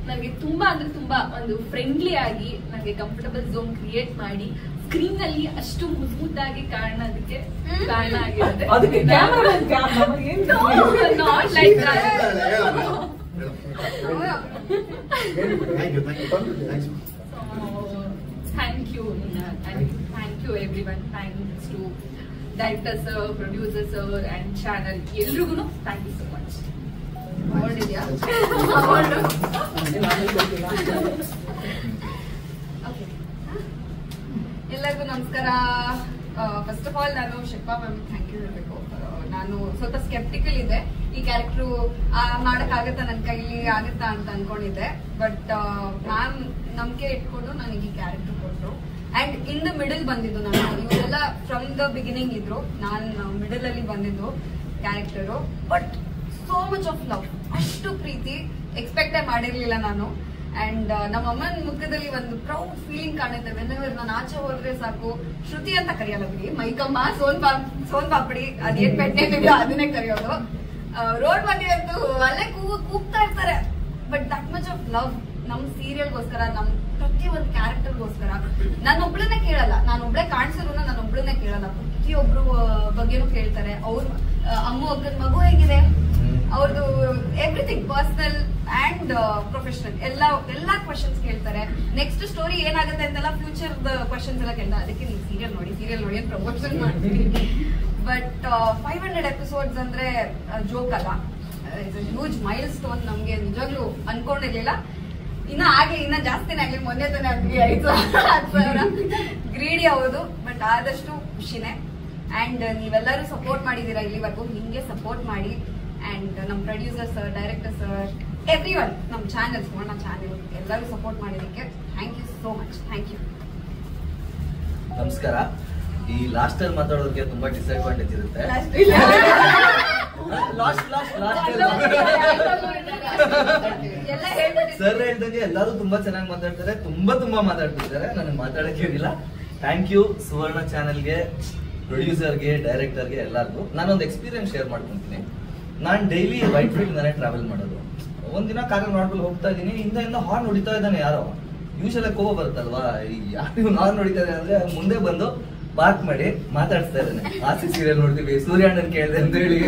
Speaker 4: ನನಗೆ ತುಂಬಾ ಅಂದ್ರೆ ತುಂಬಾ ಒಂದು ಫ್ರೆಂಡ್ಲಿ ಆಗಿ ನನಗೆ ಕಂಫರ್ಟಬಲ್ ಝೋನ್ ಕ್ರಿಯೇಟ್ ಮಾಡಿ ಸ್ಕ್ರೀನ್ ಅಲ್ಲಿ ಅಷ್ಟು ಮುದ್ದಾಗಿ ಕಾರಣಕ್ಕೆ ಕಾರಣ ಆಗಿರುತ್ತೆ. Not like thank you thank you everyone. Thanks to director sir, producer sir and channel ಎಲ್ರಿಗೂ ಥ್ಯಾಂಕ್ ಯು ಸೊ ಮಚ್.
Speaker 5: ಎಲ್ಲರಿಗೂ ನಮಸ್ಕಾರ. ಫಸ್ಟ್ ಆಫ್ ಆಲ್ ನಾನು ಶಿಲ್ಪಾ ಮ್ಯಾಮ್ ಥ್ಯಾಂಕ್ ಯು ಹೇಳ್ಬೇಕು. ನಾನು ಸ್ವಲ್ಪ ಸ್ಕೆಪ್ಟಿಕಲ್ ಇದೆ, ಈ ಕ್ಯಾರೆಕ್ಟರ್ ಮಾಡಕ್ಕಾಗತ್ತಾ, ನನ್ನ ಕೈಲಿ ಆಗತ್ತಾ ಅಂತ ಅನ್ಕೊಂಡಿದ್ದೆ. ಬಟ್ ಮ್ಯಾಮ್ ನಂಬಿಕೆ ಇಟ್ಕೊಂಡು ನನಗೆ ಈ ಕ್ಯಾರೆಕ್ಟರ್ ಕೊಟ್ಟರು. ಅಂಡ್ ಇನ್ ದ ಮಿಡಲ್ ಬಂದಿದ್ದು ನಾನು, ಇವರೆಲ್ಲ ಫ್ರಮ್ ದ ಬಿಗಿನಿಂಗ್ ಇದ್ರು, ನಾನು ಮಿಡಲ್ ಅಲ್ಲಿ ಬಂದಿದ್ದು character. But so much of love, ಅಷ್ಟು ಪ್ರೀತಿ ಎಕ್ಸ್ಪೆಕ್ಟೇ ಮಾಡಿರ್ಲಿಲ್ಲ ನಾನು. ಅಂಡ್ ನಮ್ಮ ಅಮ್ಮನ ಮುಖದಲ್ಲಿ ಒಂದು ಪ್ರೌಡ್ ಫೀಲಿಂಗ್ ಕಾಣುತ್ತೆ. ವೆನೆವರ್ ನಾನು ಆಚೆ ಹೋದ್ರೆ ಸಾಕು, ಶ್ರುತಿ ಅಂತ ಕರೆಯಲ್ಲ ಬಿಡಿ, ಮೈಕಮ್ಮ, ಸೋನ್ ಪಾಪಡಿ, ಅದೇನ್ ಬೆಟ್ಟೆ ಇದೆಯೋ ಅದನ್ನೇ ಕರೆಯೋದು. ರೋಡ್ ಮಧ್ಯೆ ಅಂತೂ ಅಲ್ಲೇ ಕೂಗ್ತಾ ಇರ್ತಾರೆ. But that much of love ನಮ್ ಸೀರಿಯಲ್ಗೋಸ್ಕರ, ನಮ್ ಪ್ರತಿ ಒಂದು ಕ್ಯಾರೆಕ್ಟರ್ಗೋಸ್ಕರ. ನಾನೊಬ್ಳನ್ನೇ ಕೇಳಲ್ಲ, ನಾನೊಬ್ಳೆ ಕಾಣಿಸಿದ್ರು ನಾನೊಬ್ಳನ್ನೇ ಕೇಳಲ್ಲ, ಪ್ರತಿಯೊಬ್ರು ಬಗ್ಗೆನೂ ಕೇಳ್ತಾರೆ. ಅವ್ರ ಅಮ್ಮ ಅಕ್ಕನ ಮಗು ಹೇಗಿದೆ, ಅವ್ರದ್ದು ಎವ್ರಿಥಿಂಗ್ ಪರ್ಸನಲ್ ಅಂಡ್ ಪ್ರೊಫೆಷನಲ್ ಎಲ್ಲಾ ಕ್ವಶನ್ಸ್ ಕೇಳ್ತಾರೆ. ನೆಕ್ಸ್ಟ್ ಸ್ಟೋರಿ ಏನಾಗುತ್ತೆ ಅಂತೆಲ್ಲ ಫ್ಯೂಚರ್ ಕ್ವಶನ್ಸ್ ಎಲ್ಲ ಕೇಳ್ತಾರೆ. ಅದಕ್ಕೆ ನೀವು ಸೀರಿಯಲ್ ನೋಡಿ ಅಂತ ಪ್ರಮೋಷನ್ ಮಾಡ್ತೀವಿ. ಬಟ್ 500 ಎಪಿಸೋಡ್ಸ್ ಅಂದ್ರೆ ಜೋಕ್ ಅಲ್ಲ, it's a huge milestone. ನಮ್ಗೆ ನಿಜವಾಗ್ಲೂ ಅನ್ಕೊಂಡಿರ್ಲಿಲ್ಲ. ಇನ್ನ ಜಾಸ್ತಿನೇ ಆಗ್ಲಿ, ಮೊನ್ನೆ ತಾನೇ ಆಗ್ಲಿ 5,000 ಗ್ರೀಡಿ ಹೌದು, ಬಟ್ ಆದಷ್ಟು ಖುಷಿನೇ. ಅಂಡ್ ನೀವೆಲ್ಲರೂ ಸಪೋರ್ಟ್ ಮಾಡಿದೀರಾ ಇಲ್ಲಿವರೆಗೂ, ಹಿಂಗೆ ಸಪೋರ್ಟ್ ಮಾಡಿ. ಅಂಡ್ ನಮ್ಮ producer sir, director sir, everyone, ನಮ್ಮ ಚಾನೆಲ್ ಸುವರ್ಣ ಚಾನೆಲ್ ಎಲ್ಲರೂ ಸಪೋರ್ಟ್ ಮಾಡಿದಕ್ಕೆ thank you so much. Thank you.
Speaker 6: ನಮಸ್ಕಾರ. ಈ ಲಾಸ್ಟ್ ಅಲ್ಲಿ ಮಾತಾಡೋದಕ್ಕೆ ತುಂಬಾ ಡಿಸ್ಅಡ್ವಾಂಟೇಜ್ ಇರುತ್ತೆ. ಸರ್ ಹೇಳ್ದಂಗೆ ಎಲ್ಲರೂ ತುಂಬಾ ಚೆನ್ನಾಗಿ ಮಾತಾಡ್ತಾರೆ, ತುಂಬಾ ಮಾತಾಡ್ತಿದ್ದಾರೆ. ನನಗೆ ಮಾತಾಡಕ್ಕೆ ಏನಿಲ್ಲ. ಥ್ಯಾಂಕ್ ಯು ಸುವರ್ಣ ಚಾನೆಲ್ಗೆ, ಪ್ರೊಡ್ಯೂಸರ್ಗೆ, ಡೈರೆಕ್ಟರ್ಗೆ, ಎಲ್ಲರಿಗೂ. ನಾನೊಂದು ಎಕ್ಸ್ಪೀರಿಯನ್ಸ್ ಶೇರ್ ಮಾಡ್ಕೊಂತೀನಿ. ನಾನು ಡೈಲಿ ವೈಟ್ ಫೀಲ್ಡ್ ನಾನೇ ಟ್ರಾವೆಲ್ ಮಾಡೋದು. ಒಂದಿನ ಕಾರಲ್ಲಿ ಮಾಡ್ಕೊಂಡು ಹೋಗ್ತಾ ಇದ್ದೀನಿ, ಹಿಂದೆ ಹಾರ್ನ್ ಹೊಡಿತಾ ಇದ್ದಾನೆ ಯಾರೋ. ಯೂಶಲ್ ಕೋಪ ಬರುತ್ತಲ್ವಾ, ಯಾರು ಹಾರ್ನ್ ಹೊಡಿತಾ ಇದ್ದಾನೆ ಅಂದ್ರೆ ಮುಂದೆ ಬಂದು ಪಾರ್ಕ್ ಮಾಡಿ ಮಾತಾಡ್ತಾ ಇದ್ದಾನೆ. ಆಸಿ ಸೀರಿಯಲ್ ನೋಡ್ತೀವಿ, ಸೂರ್ಯಣ್ಣನ್ ಕೇಳಿದೆ ಅಂತ ಹೇಳಿ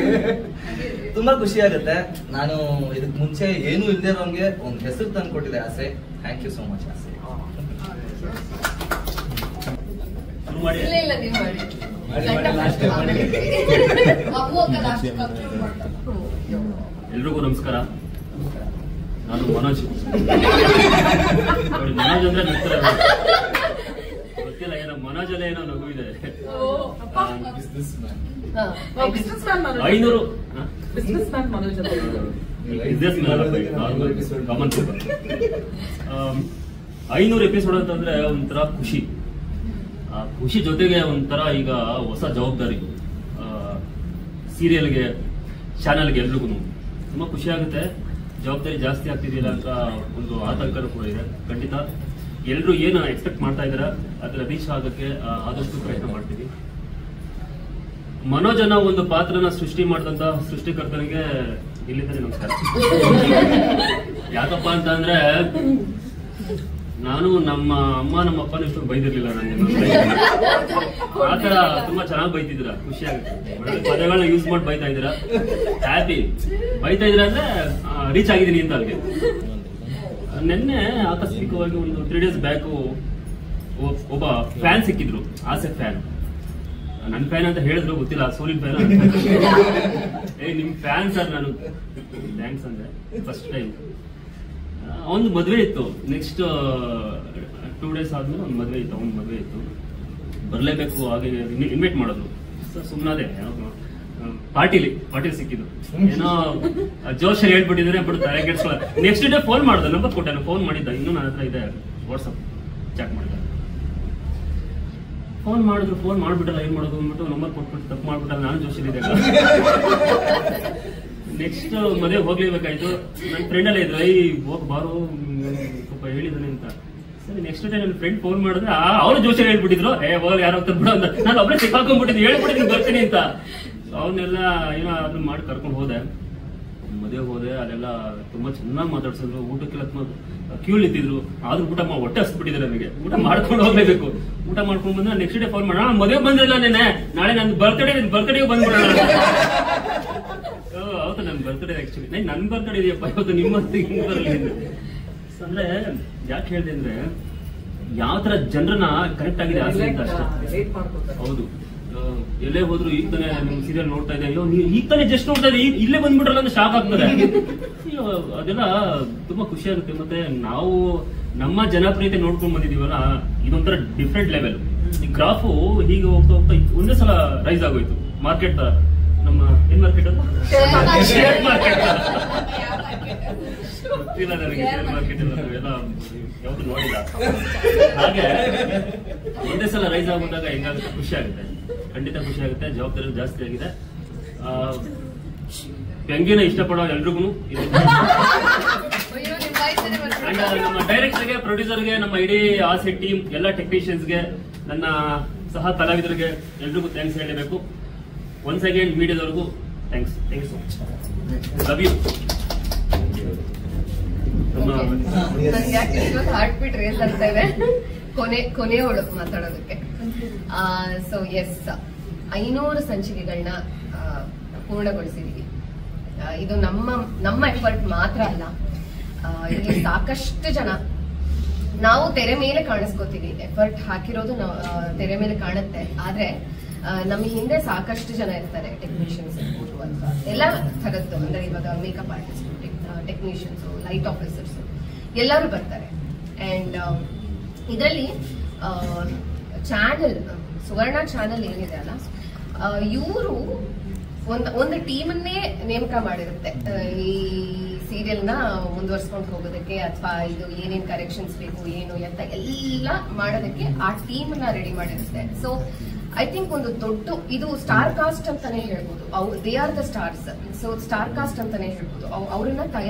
Speaker 6: ತುಂಬಾ ಖುಷಿ ಆಗುತ್ತೆ. ನಾನು ಇದಕ್ ಮುಂಚೆ ಏನು ಇಲ್ಲದೆ ಇರೋಂಗೆ ಒಂದು ಹೆಸರು ತಂದು ಕೊಟ್ಟಿದೆ ಆಸೆ. ಥ್ಯಾಂಕ್ ಯು ಸೋ ಮಚ್ ಆಸೆ.
Speaker 7: ಎಲ್ರಿಗೂ ನಮಸ್ಕಾರ. ನಾನು ಮನೋಜ್. ಮನೋಜ್ ಅಂದ್ರೆ ಗೊತ್ತಿಲ್ಲ, ಏನೋ ಮನೋಜ್ ಅಲ್ಲೇ ಏನೋ ನಗು ಇದೆ. 500 ಎಪಿಸೋಡ್ ಅಂತಂದ್ರೆ ಒಂಥರ ಖುಷಿ. ಖುಷಿ ಜೊತೆಗೆ ಒಂಥರ ಈಗ ಹೊಸ ಜವಾಬ್ದಾರಿ. ಸೀರಿಯಲ್ಗೆ, ಚಾನಲ್ಗೆ ಎಲ್ರಿಗೂ ತುಂಬಾ ಖುಷಿ ಆಗುತ್ತೆ. ಜವಾಬ್ದಾರಿ ಜಾಸ್ತಿ ಆಗ್ತಿದೆಯಲ್ಲ ಅಂತ ಒಂದು ಆತಂಕನೂ ಕೂಡ ಇದೆ. ಖಂಡಿತ ಎಲ್ಲರೂ ಏನು ಎಕ್ಸ್ಪೆಕ್ಟ್ ಮಾಡ್ತಾ ಇದಾರ ಅದನ್ನ ರೀಚ್ ಆಗೋಕ್ಕೆ ಆದಷ್ಟು ಪ್ರಯತ್ನ ಮಾಡ್ತೀವಿ. ಮನೋಜನ ಒಂದು ಪಾತ್ರನ ಸೃಷ್ಟಿ ಮಾಡಿದಂತ ಸೃಷ್ಟಿಕರ್ತನಿಗೆ ಇಲ್ಲಿಂದಲೇ ನಮಸ್ಕಾರ. ಯಾಕಪ್ಪ ಅಂತ ಅಂದ್ರೆ ನಾನು ನಮ್ಮ ಅಮ್ಮ ನಮ್ಮ ಅಪ್ಪನ ಇಷ್ಟು ಬೈದಿರ್ಲಿಲ್ಲ ನನಗೆ. ಆತರ ತುಂಬಾ ಚೆನ್ನಾಗಿ ಬೈತಿದ್ರ, ಖುಷಿ ಆಗುತ್ತೆ. ಒಳ್ಳೆ ಪದಗಳನ್ನ ಯೂಸ್ ಮಾಡಿ ಬೈತಾ ಇದ್ದೀರಾ, ಹ್ಯಾಪಿ. ಬೈತಾ ಇದ್ರ ಅಂದ್ರೆ ರೀಚ್ ಆಗಿದ್ದೀನಿ ಅಂತ ಅಲ್ಲಿಗೆ. ನಿನ್ನೆ ಆಕಸ್ಮಿಕವಾಗಿ ಒಂದು 3 days ಬ್ಯಾಕ್ ಒಬ್ಬ ಫ್ಯಾನ್ ಸಿಕ್ಕಿದ್ರು, ಆಸೆ ಫ್ಯಾನ್. ನನ್ ಫ್ಯಾನ್ ಅಂತ ಹೇಳಿದ್ರು, ಗೊತ್ತಿಲ್ಲ ಸೋಲಿನ್ ಫ್ಯಾನ್. ನಿಮ್ ಫ್ಯಾನ್ ಸರ್ ನಾನು, ಥ್ಯಾಂಕ್ಸ್ ಅಂದ್ರೆ ಫಸ್ಟ್ ಟೈಮ್. ಒಂದು ಮದ್ವೆ ಇತ್ತು, ನೆಕ್ಸ್ಟ್ 2 days ಆದ್ಮೇಲೆ ಒಂದು ಮದ್ವೆ ಇತ್ತು, ಅವ್ನ ಮದ್ವೆ ಇತ್ತು, ಬರ್ಲೇಬೇಕು. ಹಾಗೆ ಇನ್ವೈಟ್ ಮಾಡೋದು, ಸುಮ್ಮನೆ ಪಾರ್ಟಿಲಿ ಸಿಕ್ಕಿದ್ದು. ಏನೋ ಜೋಶ್ ಹೇಳ್ಬಿಟ್ಟಿದ್ರೆ ಬಿಡು, ತಲೆ ಕೆಡ್ಸ್ಕೊಳ್ಳ. ನೆಕ್ಸ್ಟ್ ಡೇ ಫೋನ್ ಮಾಡ್ದೆ, ನಂಬರ್ ಕೊಟ್ಟೆ, ಫೋನ್ ಮಾಡಿದ್ದ, ಇನ್ನೂ ನನ್ನ ಹತ್ರ ಇದೆ, ವಾಟ್ಸಪ್ ಚೆಕ್ ಮಾಡಿದ್ದೆ. ಫೋನ್ ಮಾಡಿದ್ರು, ಫೋನ್ ಮಾಡ್ಬಿಟ್ಟಲ್ಲ, ಏನ್ ಮಾಡೋದು ಅಂದ್ಬಿಟ್ಟು ನಂಬರ್ ಕೊಟ್ಬಿಟ್ಟು ತಪ್ಪು ಮಾಡ್ಬಿಟ್ಟಲ್ಲ, ನಾನು ಜೋಶಲ್ಲಿದ್ದೆ. ನೆಕ್ಸ್ಟ್ ಮದುವೆ ಹೋಗ್ಲೇಬೇಕಾಯ್ತು. ನನ್ನ ಫ್ರೆಂಡ್ ಅಲ್ಲೇ ಇದ್ರು, ಹೋಗ್ ಬಾರೋ ಸ್ವಲ್ಪ ಹೇಳಿದಾನೆ ಅಂತ. ಸರಿ, ನೆಕ್ಸ್ಟ್ ಡೇ ನನ್ನ ಫ್ರೆಂಡ್ ಫೋನ್ ಮಾಡಿದ್ರೆ ಅವ್ರು ಜೋಶಿ ಹೇಳ್ಬಿಟ್ಟಿದ್ರು, ಹೋಗಿ ಯಾರೋ ಬಿಡು ಅಂತ. ನಾನು ಒಬ್ಬರೇ ಸಿಕ್ಕಾಕೊಂಡ್ಬಿಟ್ಟಿದ್ದು, ಹೇಳ್ಬಿಟ್ಟಿದ್ದೀನಿ ಬರ್ತೀನಿ ಅಂತ. ಅವನ್ನೆಲ್ಲ ಏನೋ ಅದನ್ನ ಮಾಡಿ ಕರ್ಕೊಂಡು ಹೋದೆ, ಮದುವೆ ಹೋದೆ. ಅಲ್ಲೆಲ್ಲ ತುಂಬಾ ಚೆನ್ನಾಗಿ ಮಾತಾಡ್ಸಿದ್ರು, ಊಟಕ್ಕೆಲ್ಲ ಕ್ಯೂ ನಿಂತಿದ್ರು. ಆದ್ರೂ ಊಟ ಹೊಟ್ಟೆ ಹಸ್ಬಿಟ್ಟಿದೆ ನನಗೆ, ಊಟ ಮಾಡ್ಕೊಂಡು ಹೋಗ್ಲೇಬೇಕು. ಊಟ ಮಾಡ್ಕೊಂಡು ಬಂದ್ರೆ ನೆಕ್ಸ್ಟ್ ಡೇ ಫೋನ್ ಮಾಡೋಣ, ಮದುವೆ ಬಂದಿಲ್ಲ ನೆನೆ, ನಾಳೆ ನನ್ನ ಬರ್ತ್ಡೇಗೆ ಬಂದ್ಬಿಡೋಣ. ಹೌದು, ನನ್ ಬರ್ತ್ಡೇ ಆಕ್ಚುಲಿ, ನನ್ ಬರ್ತ್ಡೇ ಇದೆಯಪ್ಪ ಇವತ್ತು, ನಿಮ್ಮ ಬರಲಿ ಅಂದ್ರೆ. ಯಾಕೆ ಹೇಳಿದೆ ಅಂದ್ರೆ ಯಾವ ತರ ಜನರನ್ನ ಕರೆಕ್ಟ್ ಆಗಿದೆ ಆಸೆ ಅಂತ ಅಷ್ಟೇ. ಹೌದು, ಎಲ್ಲೇ ಹೋದ್ರು ಈಗ ತಾನೇ ನಿಮ್ ಸೀರಿಯಲ್ ನೋಡ್ತಾ ಇದೆ, ಅಯ್ಯೋ ನೀವು ಈಗ ತಾನೇ ಜಸ್ಟ್ ನೋಡ್ತಾ ಇದೆ, ಇಲ್ಲೇ ಬಂದ್ಬಿಟ್ರಲ್ಲ ಅಂತ ಶಾಕ್ ಆಗ್ತದೆ. ಅದೆಲ್ಲ ತುಂಬಾ ಖುಷಿ ಆಗುತ್ತೆ. ಮತ್ತೆ ನಾವು ನಮ್ಮ ಜನಪ್ರಿಯತೆ ನೋಡ್ಕೊಂಡ್ ಬಂದಿದೀವಲ್ಲ, ಇದೊಂಥರ ಡಿಫ್ರೆಂಟ್ ಲೆವೆಲ್. ಈ ಗ್ರಾಫು ಹೀಗೆ ಹೋಗ್ತಾ ಹೋಗ್ತಾ ಒಂದೇ ಸಲ ರೈಸ್ ಆಗೋಯ್ತು. ಮಾರ್ಕೆಟ್, ನಮ್ಮ ಏನ್ ಮಾರ್ಕೆಟ್ ಅದು, ಶೇರ್ ಮಾರ್ಕೆಟ್ ಗೊತ್ತಿಲ್ಲ ನನಗೆ, ಶೇರ್ ಮಾರ್ಕೆಟ್ ಎಲ್ಲ ಯಾವ್ದು ನೋಡಿಲ್ಲ. ಹಾಗೆ ಒಂದೇ ಸಲ ರೈಸ್ ಆಗೋದಾಗ ಹೆಂಗಾಗುತ್ತೆ, ಖುಷಿ ಆಗುತ್ತೆ, ಖಂಡಿತ ಖುಷಿ ಆಗುತ್ತೆ. ಜವಾಬ್ದಾರಿ ಜಾಸ್ತಿ ಆಗಿದೆ. ವ್ಯಂಗ್ಯನ ಇಷ್ಟಪಡೋ ಎಲ್ರಿಗೂ, ನಮ್ಮ ಡೈರೆಕ್ಟರ್ಗೆ, ಪ್ರೊಡ್ಯೂಸರ್ಗೆ, ನಮ್ಮ ಇಡೀ ಆಸೆ ಟೀಮ್, ಎಲ್ಲ ಟೆಕ್ನಿಷಿಯನ್ಸ್ಗೆ, ನನ್ನ ಸಹ ಕಲಾವಿದರಿಗೆ ಎಲ್ರಿಗೂ ಥ್ಯಾಂಕ್ಸ್ ಹೇಳಬೇಕು. ಒನ್ಸ್ ಅಗೇನ್ ಮೀಡಿಯಾದವರೆಗೂ thanks so much. Love you.
Speaker 5: Heartbeat race ಆಗ್ತಾ ಇದೆ, ಕೊನೆಯವಳು ಮಾತಾಡೋದಕ್ಕೆ. ಸೊ ಎಸ್, 500 ಸಂಚಿಕೆಗಳನ್ನ ಪೂರ್ಣಗೊಳಿಸಿದೀವಿ. ಇದು ನಮ್ಮ ಎಫರ್ಟ್ ಮಾತ್ರ ಅಲ್ಲ, ಇಲ್ಲಿ ಸಾಕಷ್ಟು ಜನ, ನಾವು ತೆರೆ ಮೇಲೆ ಕಾಣಿಸ್ಕೋತೀವಿ, ಎಫರ್ಟ್ ಹಾಕಿರೋದು ತೆರೆ ಮೇಲೆ ಕಾಣುತ್ತೆ. ಆದ್ರೆ ನಮ್ಮ ಹಿಂದೆ ಸಾಕಷ್ಟು ಜನ ಇರ್ತಾರೆ, ಟೆಕ್ನಿಷಿಯನ್ಸ್ ಇರ್ಬೋದು ಅಥವಾ ಎಲ್ಲ ಥರದ್ದು. ಅಂದ್ರೆ ಇವಾಗ makeup artist, technicians, light officers ಎಲ್ಲರೂ ಬರ್ತಾರೆ. ಅಂಡ್ ಇದರಲ್ಲಿ ಚಾನೆಲ್, ಸುವರ್ಣ ಚಾನೆಲ್ ಏನಿದೆ ಅಲ್ಲ, ಇವರು ಒಂದು ಟೀಮನ್ನೇ ನೇಮಕ ಮಾಡಿರುತ್ತೆ ಈ ಸೀರಿಯಲ್ ನ ಮುಂದುವರ್ಸ್ಕೊಂಡು ಹೋಗೋದಕ್ಕೆ, ಅಥವಾ ಇದು ಏನೇನ್ ಕರೆಕ್ಷನ್ಸ್ ಬೇಕು, ಏನು ಅಂತ ಎಲ್ಲ ಮಾಡೋದಕ್ಕೆ ಆ ಟೀಮ್ ನ ರೆಡಿ ಮಾಡಿರುತ್ತೆ. ಸೊ ಐ ಥಿಂಕ್ ಒಂದು ದೊಡ್ಡ, ಇದು ಸ್ಟಾರ್ ಕಾಸ್ಟ್ ಅಂತಾನೆ ಹೇಳ್ಬೋದು. They are the stars. So star cast ಅಂತಾನೆ ಹೇಳ್ಬೋದು. ಅವ್ರನ್ನ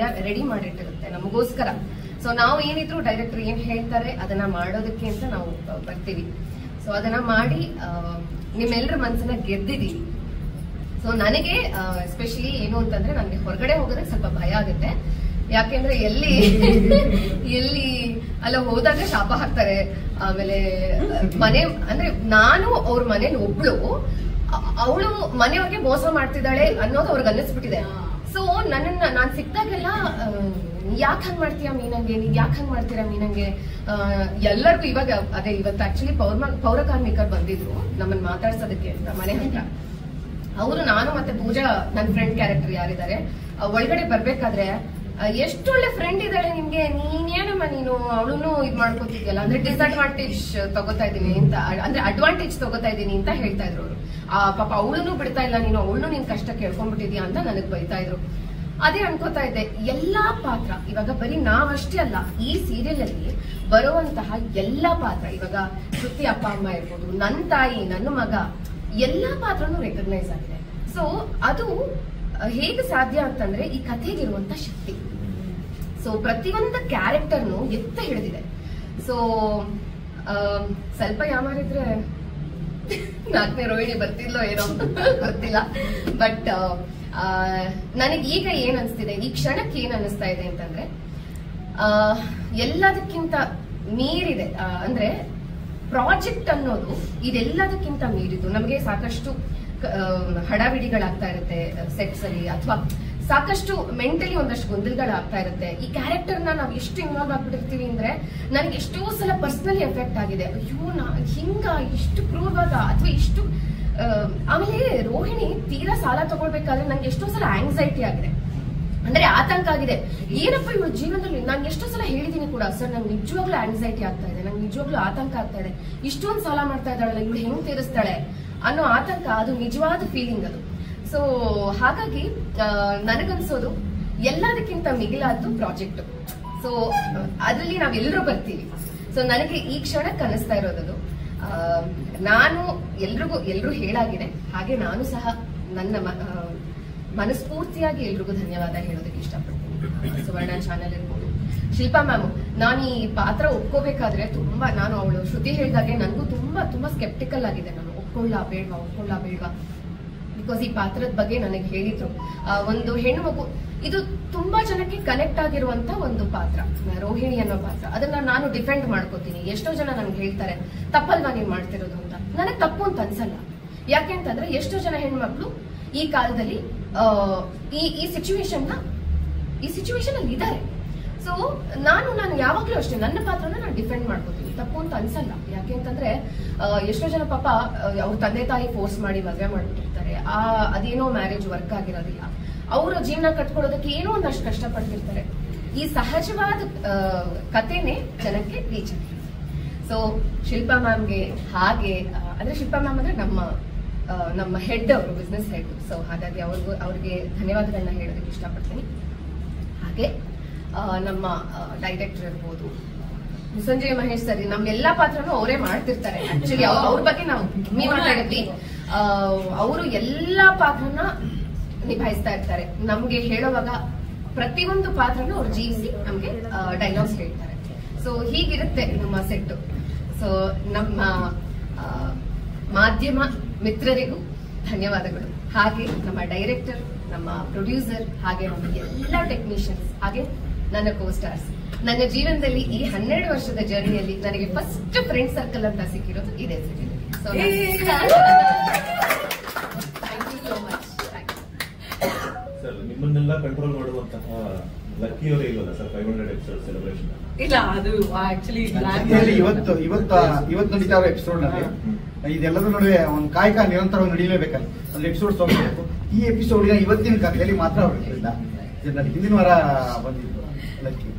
Speaker 5: ರೆಡಿ ಮಾಡಿಟ್ಟಿರುತ್ತೆ ನಮಗೋಸ್ಕರ. ಸೊ ನಾವು ಏನಿದ್ರು ಡೈರೆಕ್ಟರ್ ಏನ್ ಹೇಳ್ತಾರೆ ಅದನ್ನ ಮಾಡೋದಕ್ಕೆ ಅಂತ ನಾವು ಬರ್ತೀವಿ. ಸೊ ಅದನ್ನ ಮಾಡಿ ನಿಮ್ಮೆಲ್ಲರ ಮನಸ್ಸನ್ನ ಗೆದ್ದಿದೀವಿ. ಸೊ ನನಗೆ ಎಸ್ಪೆಷಲಿ ಏನು ಅಂತಂದ್ರೆ, ನನಗೆ ಹೊರಗಡೆ ಹೋಗೋದಕ್ಕೆ ಸ್ವಲ್ಪ ಭಯ ಆಗುತ್ತೆ. ಯಾಕೆಂದ್ರೆ ಎಲ್ಲಿ ಅಲ್ಲ ಹೋದಾಗ ಶಾಪ ಹಾಕ್ತಾರೆ. ಆಮೇಲೆ ಮನೆ ಅಂದ್ರೆ ನಾನು ಅವ್ರ ಮನೇಲಿ ಒಬ್ಳು, ಅವಳು ಮನೆಯವ್ರಿಗೆ ಮೋಸ ಮಾಡ್ತಿದ್ದಾಳೆ ಅನ್ನೋದು ಅವ್ರಿಗೆ ಅನ್ನಿಸ್ಬಿಟ್ಟಿದೆ. ಸೊ ನಾನ್ ಸಿಕ್ತಾಗೆಲ್ಲ ಯಾಕೆ ಹಂಗ್ ಮಾಡ್ತೀಯಾ ಮೀನಂಗೆ, ನೀವ್ ಯಾಕೆ ಹಂಗ್ ಮಾಡ್ತೀರಾ ಮೀನಂಗೆ, ಎಲ್ಲರಿಗೂ ಇವಾಗ ಅದೇ ಇವತ್ತು ಆಕ್ಚುಲಿ ಪೌರ ಕಾರ್ಮಿಕರು ಬಂದಿದ್ರು ನಮ್ಮನ್ನ ಮಾತಾಡ್ಸೋದಕ್ಕೆ ಅಂತ ಮನೆ ಹತ್ರ. ಅವರು, ನಾನು ಮತ್ತೆ ಪೂಜಾ, ನನ್ನ ಫ್ರೆಂಡ್ ಕ್ಯಾರೆಕ್ಟರ್ ಯಾರಿದ್ದಾರೆ, ಒಳಗಡೆ ಬರ್ಬೇಕಾದ್ರೆ ಎಷ್ಟು ಒಳ್ಳೆ ಫ್ರೆಂಡ್ ಇದ್ದಾಳೆ ನಿಮ್ಗೆ, ನೀನೇನಮ್ಮ ನೀನು ಅವಳನ್ನು ಇದ್ ಮಾಡ್ಕೋತಿದ್ಯಲ್ಲ, ಅಂದ್ರೆ ಡಿಸ್ಅಡ್ವಾಂಟೇಜ್ ತಗೋತಾ ಇದೀನಿ ಅಂತ, ಅಂದ್ರೆ ಅಡ್ವಾಂಟೇಜ್ ತಗೋತಾ ಇದೀನಿ ಅಂತ ಹೇಳ್ತಾ ಇದ್ರು ಅವರು. ಪಾಪ ಅವಳನ್ನು ಬಿಡ್ತಾ ಇಲ್ಲ ನೀನು, ಅವಳನ್ನು ನಿನ್ ಕಷ್ಟ ಕೇಳ್ಕೊಂಡ್ಬಿಟ್ಟಿದ್ಯಾ ಅಂತ ನನಗ್ ಬೈತಾ ಇದ್ರು. ಅದೇ ಅನ್ಕೋತಾ ಇದ್ದೆ, ಎಲ್ಲಾ ಪಾತ್ರ ಇವಾಗ ಬರೀ ನಾವಷ್ಟೇ ಅಲ್ಲ, ಈ ಸೀರಿಯಲ್ ಅಲ್ಲಿ ಬರುವಂತಹ ಎಲ್ಲಾ ಪಾತ್ರ, ಇವಾಗ ಶ್ರುತಿ ಅಪ್ಪ ಅಮ್ಮ ಇರ್ಬೋದು, ನನ್ನ ತಾಯಿ, ನನ್ನ ಮಗ, ಎಲ್ಲಾ ಪಾತ್ರನೂ ರೆಕಗ್ನೈಸ್ ಆಗಿದೆ. ಸೊ ಅದು ಹೇಗೆ ಸಾಧ್ಯ ಅಂತಂದ್ರೆ ಈ ಕಥೆಗಿರುವಂತ ಶಕ್ತಿ. ಸೊ ಪ್ರತಿಯೊಂದು ಕ್ಯಾರೆಕ್ಟರ್ನು ಎತ್ತ ಹಿಡಿದಿದೆ.
Speaker 8: ಸೊ ಸ್ವಲ್ಪ ಯಾಮಾರಿದ್ರೆ 4ನೇ ರೋಹಿಣಿ ಬರ್ತಿದ್ಲೋ ಏನೋ ಗೊತ್ತಿಲ್ಲ. ಬಟ್ ನನಗೆ ಈಗ ಏನ್ ಅನಿಸ್ತಿದೆ, ಈ ಕ್ಷಣಕ್ಕೆ ಏನ್ ಅನಿಸ್ತಾ ಇದೆ ಅಂತಂದ್ರೆ ಎಲ್ಲದಕ್ಕಿಂತ ಮೀರಿದೆ. ಅಂದ್ರೆ ಪ್ರಾಜೆಕ್ಟ್ ಅನ್ನೋದು ಇದೆಲ್ಲದಕ್ಕಿಂತ ಮೀರಿದ್ದು. ನಮಗೆ ಸಾಕಷ್ಟು ಹಡಾವಿಡಿಗಳಾಗ್ತಾ ಇರುತ್ತೆ ಸೆಟ್ಸ್ ಅಲ್ಲಿ, ಅಥವಾ ಸಾಕಷ್ಟು ಮೆಂಟಲಿ ಒಂದಷ್ಟು ಗೊಂದಲಗಳಾಗ್ತಾ ಇರುತ್ತೆ. ಈ ಕ್ಯಾರೆಕ್ಟರ್ ನಾವು ಎಷ್ಟು ಇನ್ವಾಲ್ವ್ ಆಗ್ಬಿಟ್ಟಿರ್ತೀವಿ ಅಂದ್ರೆ ನನಗೆ ಎಷ್ಟೋ ಸಲ ಪರ್ಸನಲಿ ಎಫೆಕ್ಟ್ ಆಗಿದೆ. ಅಯ್ಯೋ ಹಿಂಗ ಇಷ್ಟು ಕ್ರೂರವಾದ ಅಥವಾ ಇಷ್ಟು. ಆಮೇಲೆ ರೋಹಿಣಿ ತೀರಾ ಸಾಲ ತಗೊಳ್ಬೇಕಾದ್ರೆ ನಂಗೆ ಎಷ್ಟೋ ಸಲ ಆಂಗ್ಸೈಟಿ ಆಗಿದೆ, ಅಂದ್ರೆ ಆತಂಕ ಆಗಿದೆ. ಏನಪ್ಪ ಇವಳು ಜೀವನದಲ್ಲಿ ನಾನು ಎಷ್ಟೋ ಸಲ ಹೇಳಿದೀನಿ ಕೂಡ, ಸರ್ ನಂಗೆ ನಿಜವಾಗ್ಲೂ ಆಂಗ್ಸೈಟಿ ಆಗ್ತಾ ಇದೆ, ನಂಗೆ ನಿಜವಾಗ್ಲೂ ಆತಂಕ ಆಗ್ತಾ ಇದೆ, ಇಷ್ಟೊಂದು ಸಾಲ ಮಾಡ್ತಾ ಇದ್ದಾಳಲ್ಲ ಇವಳು ಹೆಂಗ್ ತೀರಿಸ್ತಾಳೆ ಅನ್ನೋ ಆತಂಕ, ಅದು ನಿಜವಾದ ಫೀಲಿಂಗ್ ಅದು. ಸೊ ಹಾಗಾಗಿ ನನಗನ್ಸೋದು ಎಲ್ಲದಕ್ಕಿಂತ ಮಿಗಿಲಾದ್ದು ಪ್ರಾಜೆಕ್ಟ್. ಸೊ ಅದರಲ್ಲಿ ನಾವೆಲ್ಲರೂ ಬರ್ತೀವಿ. ಸೊ ನನಗೆ ಈ ಕ್ಷಣಕ್ಕೆ ಅನಿಸ್ತಾ ಇರೋದು, ನಾನು ಎಲ್ರಿಗೂ ಹೇಳಾಗಿದೆ, ಹಾಗೆ ನಾನು ಸಹ ನನ್ನ ಮನಸ್ಫೂರ್ತಿಯಾಗಿ ಎಲ್ರಿಗೂ ಧನ್ಯವಾದ ಹೇಳೋದಕ್ಕೆ ಇಷ್ಟಪಡ್ತೀನಿ. ಸುವರ್ಣ ಚಾನೆಲ್ ಇರ್ಬೋದು, ಶಿಲ್ಪಾ ಮ್ಯಾಮ್. ನಾನು ಈ ಪಾತ್ರ ಒಪ್ಕೋಬೇಕಾದ್ರೆ ತುಂಬಾ, ನಾನು ಅವಳು ಶ್ರುತಿ ಹೇಳಿದಾಗೆ ನನಗೂ ತುಂಬಾ ಸ್ಕೆಪ್ಟಿಕಲ್ ಆಗಿದೆ. ನಾನು ಒಪ್ಕೊಳ್ಳಾ ಬೇಡವಾ ಬಿಕಾಸ್ ಈ ಪಾತ್ರದ ಬಗ್ಗೆ ನನಗೆ ಹೇಳಿದ್ರು. ಒಂದು ಹೆಣ್ಣು ಮಗು, ಇದು ತುಂಬಾ ಜನಕ್ಕೆ ಕನೆಕ್ಟ್ ಆಗಿರುವಂತ ಒಂದು ಪಾತ್ರ, ರೋಹಿಣಿ ಅನ್ನೋ ಪಾತ್ರ. ಅದನ್ನ ನಾನು ಡಿಫೆಂಡ್ ಮಾಡ್ಕೋತೀನಿ. ಎಷ್ಟೋ ಜನ ನನ್ಗೆ ಹೇಳ್ತಾರೆ ತಪ್ಪಲ್ವಾ ನೀನ್ ಮಾಡ್ತಿರೋದು ಅಂತ. ನನಗೆ ತಪ್ಪು ಅಂತ ಅನ್ಸಲ್ಲ. ಯಾಕೆ ಅಂತಂದ್ರೆ ಎಷ್ಟೋ ಜನ ಹೆಣ್ಮಕ್ಳು ಈ ಕಾಲದಲ್ಲಿ ಈ ಸಿಚುವೇಶನ್ ಅಲ್ಲಿ ಇದ್ದಾರೆ. ಸೊ ನಾನು ಯಾವಾಗ್ಲೂ ಅಷ್ಟೇ ನನ್ನ ಪಾತ್ರನ ನಾನು ಡಿಫೆಂಡ್ ಮಾಡ್ಕೋತೀನಿ, ತಪ್ಪು ಅಂತ ಅನ್ಸಲ್ಲ. ಯಾಕೆ ಅಂತಂದ್ರೆ ಎಷ್ಟೋ ಜನ ಪಾಪ ಅವ್ರ ತಂದೆ ತಾಯಿ ಫೋರ್ಸ್ ಮಾಡಿ ಮದುವೆ ಮಾಡ್ಬಿಟ್ಟಿರ್ತಾರೆ, ಅದೇನೋ ಮ್ಯಾರೇಜ್ ವರ್ಕ್ ಆಗಿರೋದಿಲ್ಲ, ಅವರ ಜೀವನ ಕಟ್ಕೊಳ್ಳೋದಕ್ಕೆ ಏನೋ ಒಂದಷ್ಟು ಕಷ್ಟಪಡ್ತಿರ್ತಾರೆ. ಈ ಸಹಜವಾದ ಕಥೆನೆ ಜನಕ್ಕೆ ರೀಚ್ ಆಗಿದೆ. ಸೊ ಶಿಲ್ಪಾ ಮ್ಯಾಮ್ಗೆ ಹಾಗೆ, ಅಂದ್ರೆ ಶಿಲ್ಪಾ ಮ್ಯಾಮ್ ಅಂದ್ರೆ ನಮ್ಮ ಹೆಡ್, ಅವರು ಬಿಸ್ನೆಸ್ ಹೆಡ್. ಸೊ ಹಾಗಾಗಿ ಅವ್ರಿಗೆ ಧನ್ಯವಾದಗಳನ್ನ ಹೇಳೋದಕ್ಕೆ ಇಷ್ಟಪಡ್ತೀನಿ. ಹಾಗೆ ನಮ್ಮ ಡೈರೆಕ್ಟರ್ ಇರ್ಬೋದು, ಸಂಜಯ್ ಮಹೇಶ್ ಸರ್, ನಮ್ಮೆಲ್ಲಾ ಪಾತ್ರನೂ ಅವರೇ ಮಾಡ್ತಿರ್ತಾರೆ. ಆಕ್ಚುಲಿ ಅವ್ರ ಬಗ್ಗೆ ನಾವು ಕಮ್ಮಿ ಮಾತಾಡಿದ್ವಿ. ಅವರು ಎಲ್ಲಾ ಪಾತ್ರನ ನಿಭಾಯಿಸ್ತಾ ಇರ್ತಾರೆ. ನಮ್ಗೆ ಹೇಳೋವಾಗ ಪ್ರತಿಯೊಂದು ಪಾತ್ರನೂ ಅವ್ರು ಜೀವಿಸಿ ನಮ್ಗೆ ಡೈಲಾಗ್ಸ್ ಹೇಳ್ತಾರೆ. ಸೊ ಹೀಗಿರುತ್ತೆ ನಮ್ಮ ಸೆಟ್. ಸೊ ನಮ್ಮ ಮಾಧ್ಯಮ ಮಿತ್ರರಿಗೂ ಧನ್ಯವಾದಗಳು. ಹಾಗೆ ನಮ್ಮ ಡೈರೆಕ್ಟರ್, ನಮ್ಮ ಪ್ರೊಡ್ಯೂಸರ್, ಹಾಗೆ ನಮ್ಮ ಎಲ್ಲ ಟೆಕ್ನಿಷಿಯನ್ಸ್, ಹಾಗೆ ನನ್ನ ಕೋಸ್ಟಾರ್ಸ್. ನನ್ನ ಜೀವನದಲ್ಲಿ ಈ 12 ವರ್ಷದ ಜರ್ನಿಯಲ್ಲಿ ನನಗೆ ಫಸ್ಟ್ ಫ್ರೆಂಡ್ ಸರ್ಕಲ್ ಅಂತ ಸಿಕ್ಕಿರೋದು ಇದೇ serial. So thank you so much.
Speaker 9: Sir, ನಿಮ್ಮನ್ನೆಲ್ಲ ಕಂಟ್ರೋಲ್ ಮಾಡುವಂತಹ ಲಕ್ಕಿಯವರೇ ಇಲ್ವಲ್ಲ ಸರ್ 500 ಎಪಿಸೋಡ್ ಸೆಲೆಬ್ರೇಷನ್?
Speaker 1: ಇಲ್ಲ, ಅದು ಆಕ್ಚುಲಿ
Speaker 2: ಇವತ್ತು ನಡೀತಾ ಇರೋ ಎಪಿಸೋಡ್ ನಲ್ಲಿ ಇದೆಲ್ಲದರ ನಡುವೆ ಒಂದು ಕಾಯಕ ನಿರಂತರವಾಗಿ ನಡೀಲೇಬೇಕಲ್ಲ, ಅಂದ್ರೆ ಎಪಿಸೋಡ್ ಹೋಗಬೇಕು. ಈ ಎಪಿಸೋಡ್ನ ಇವತ್ತಿನ ಕಥೆಯಲ್ಲಿ ಮಾತ್ರ ಅವ್ರು ಹೇಳಿಲ್ಲ. ಹಿಂದಿನ ವಾರ ಬಂದಿದ್ರು ಲಕ್ಕಿ.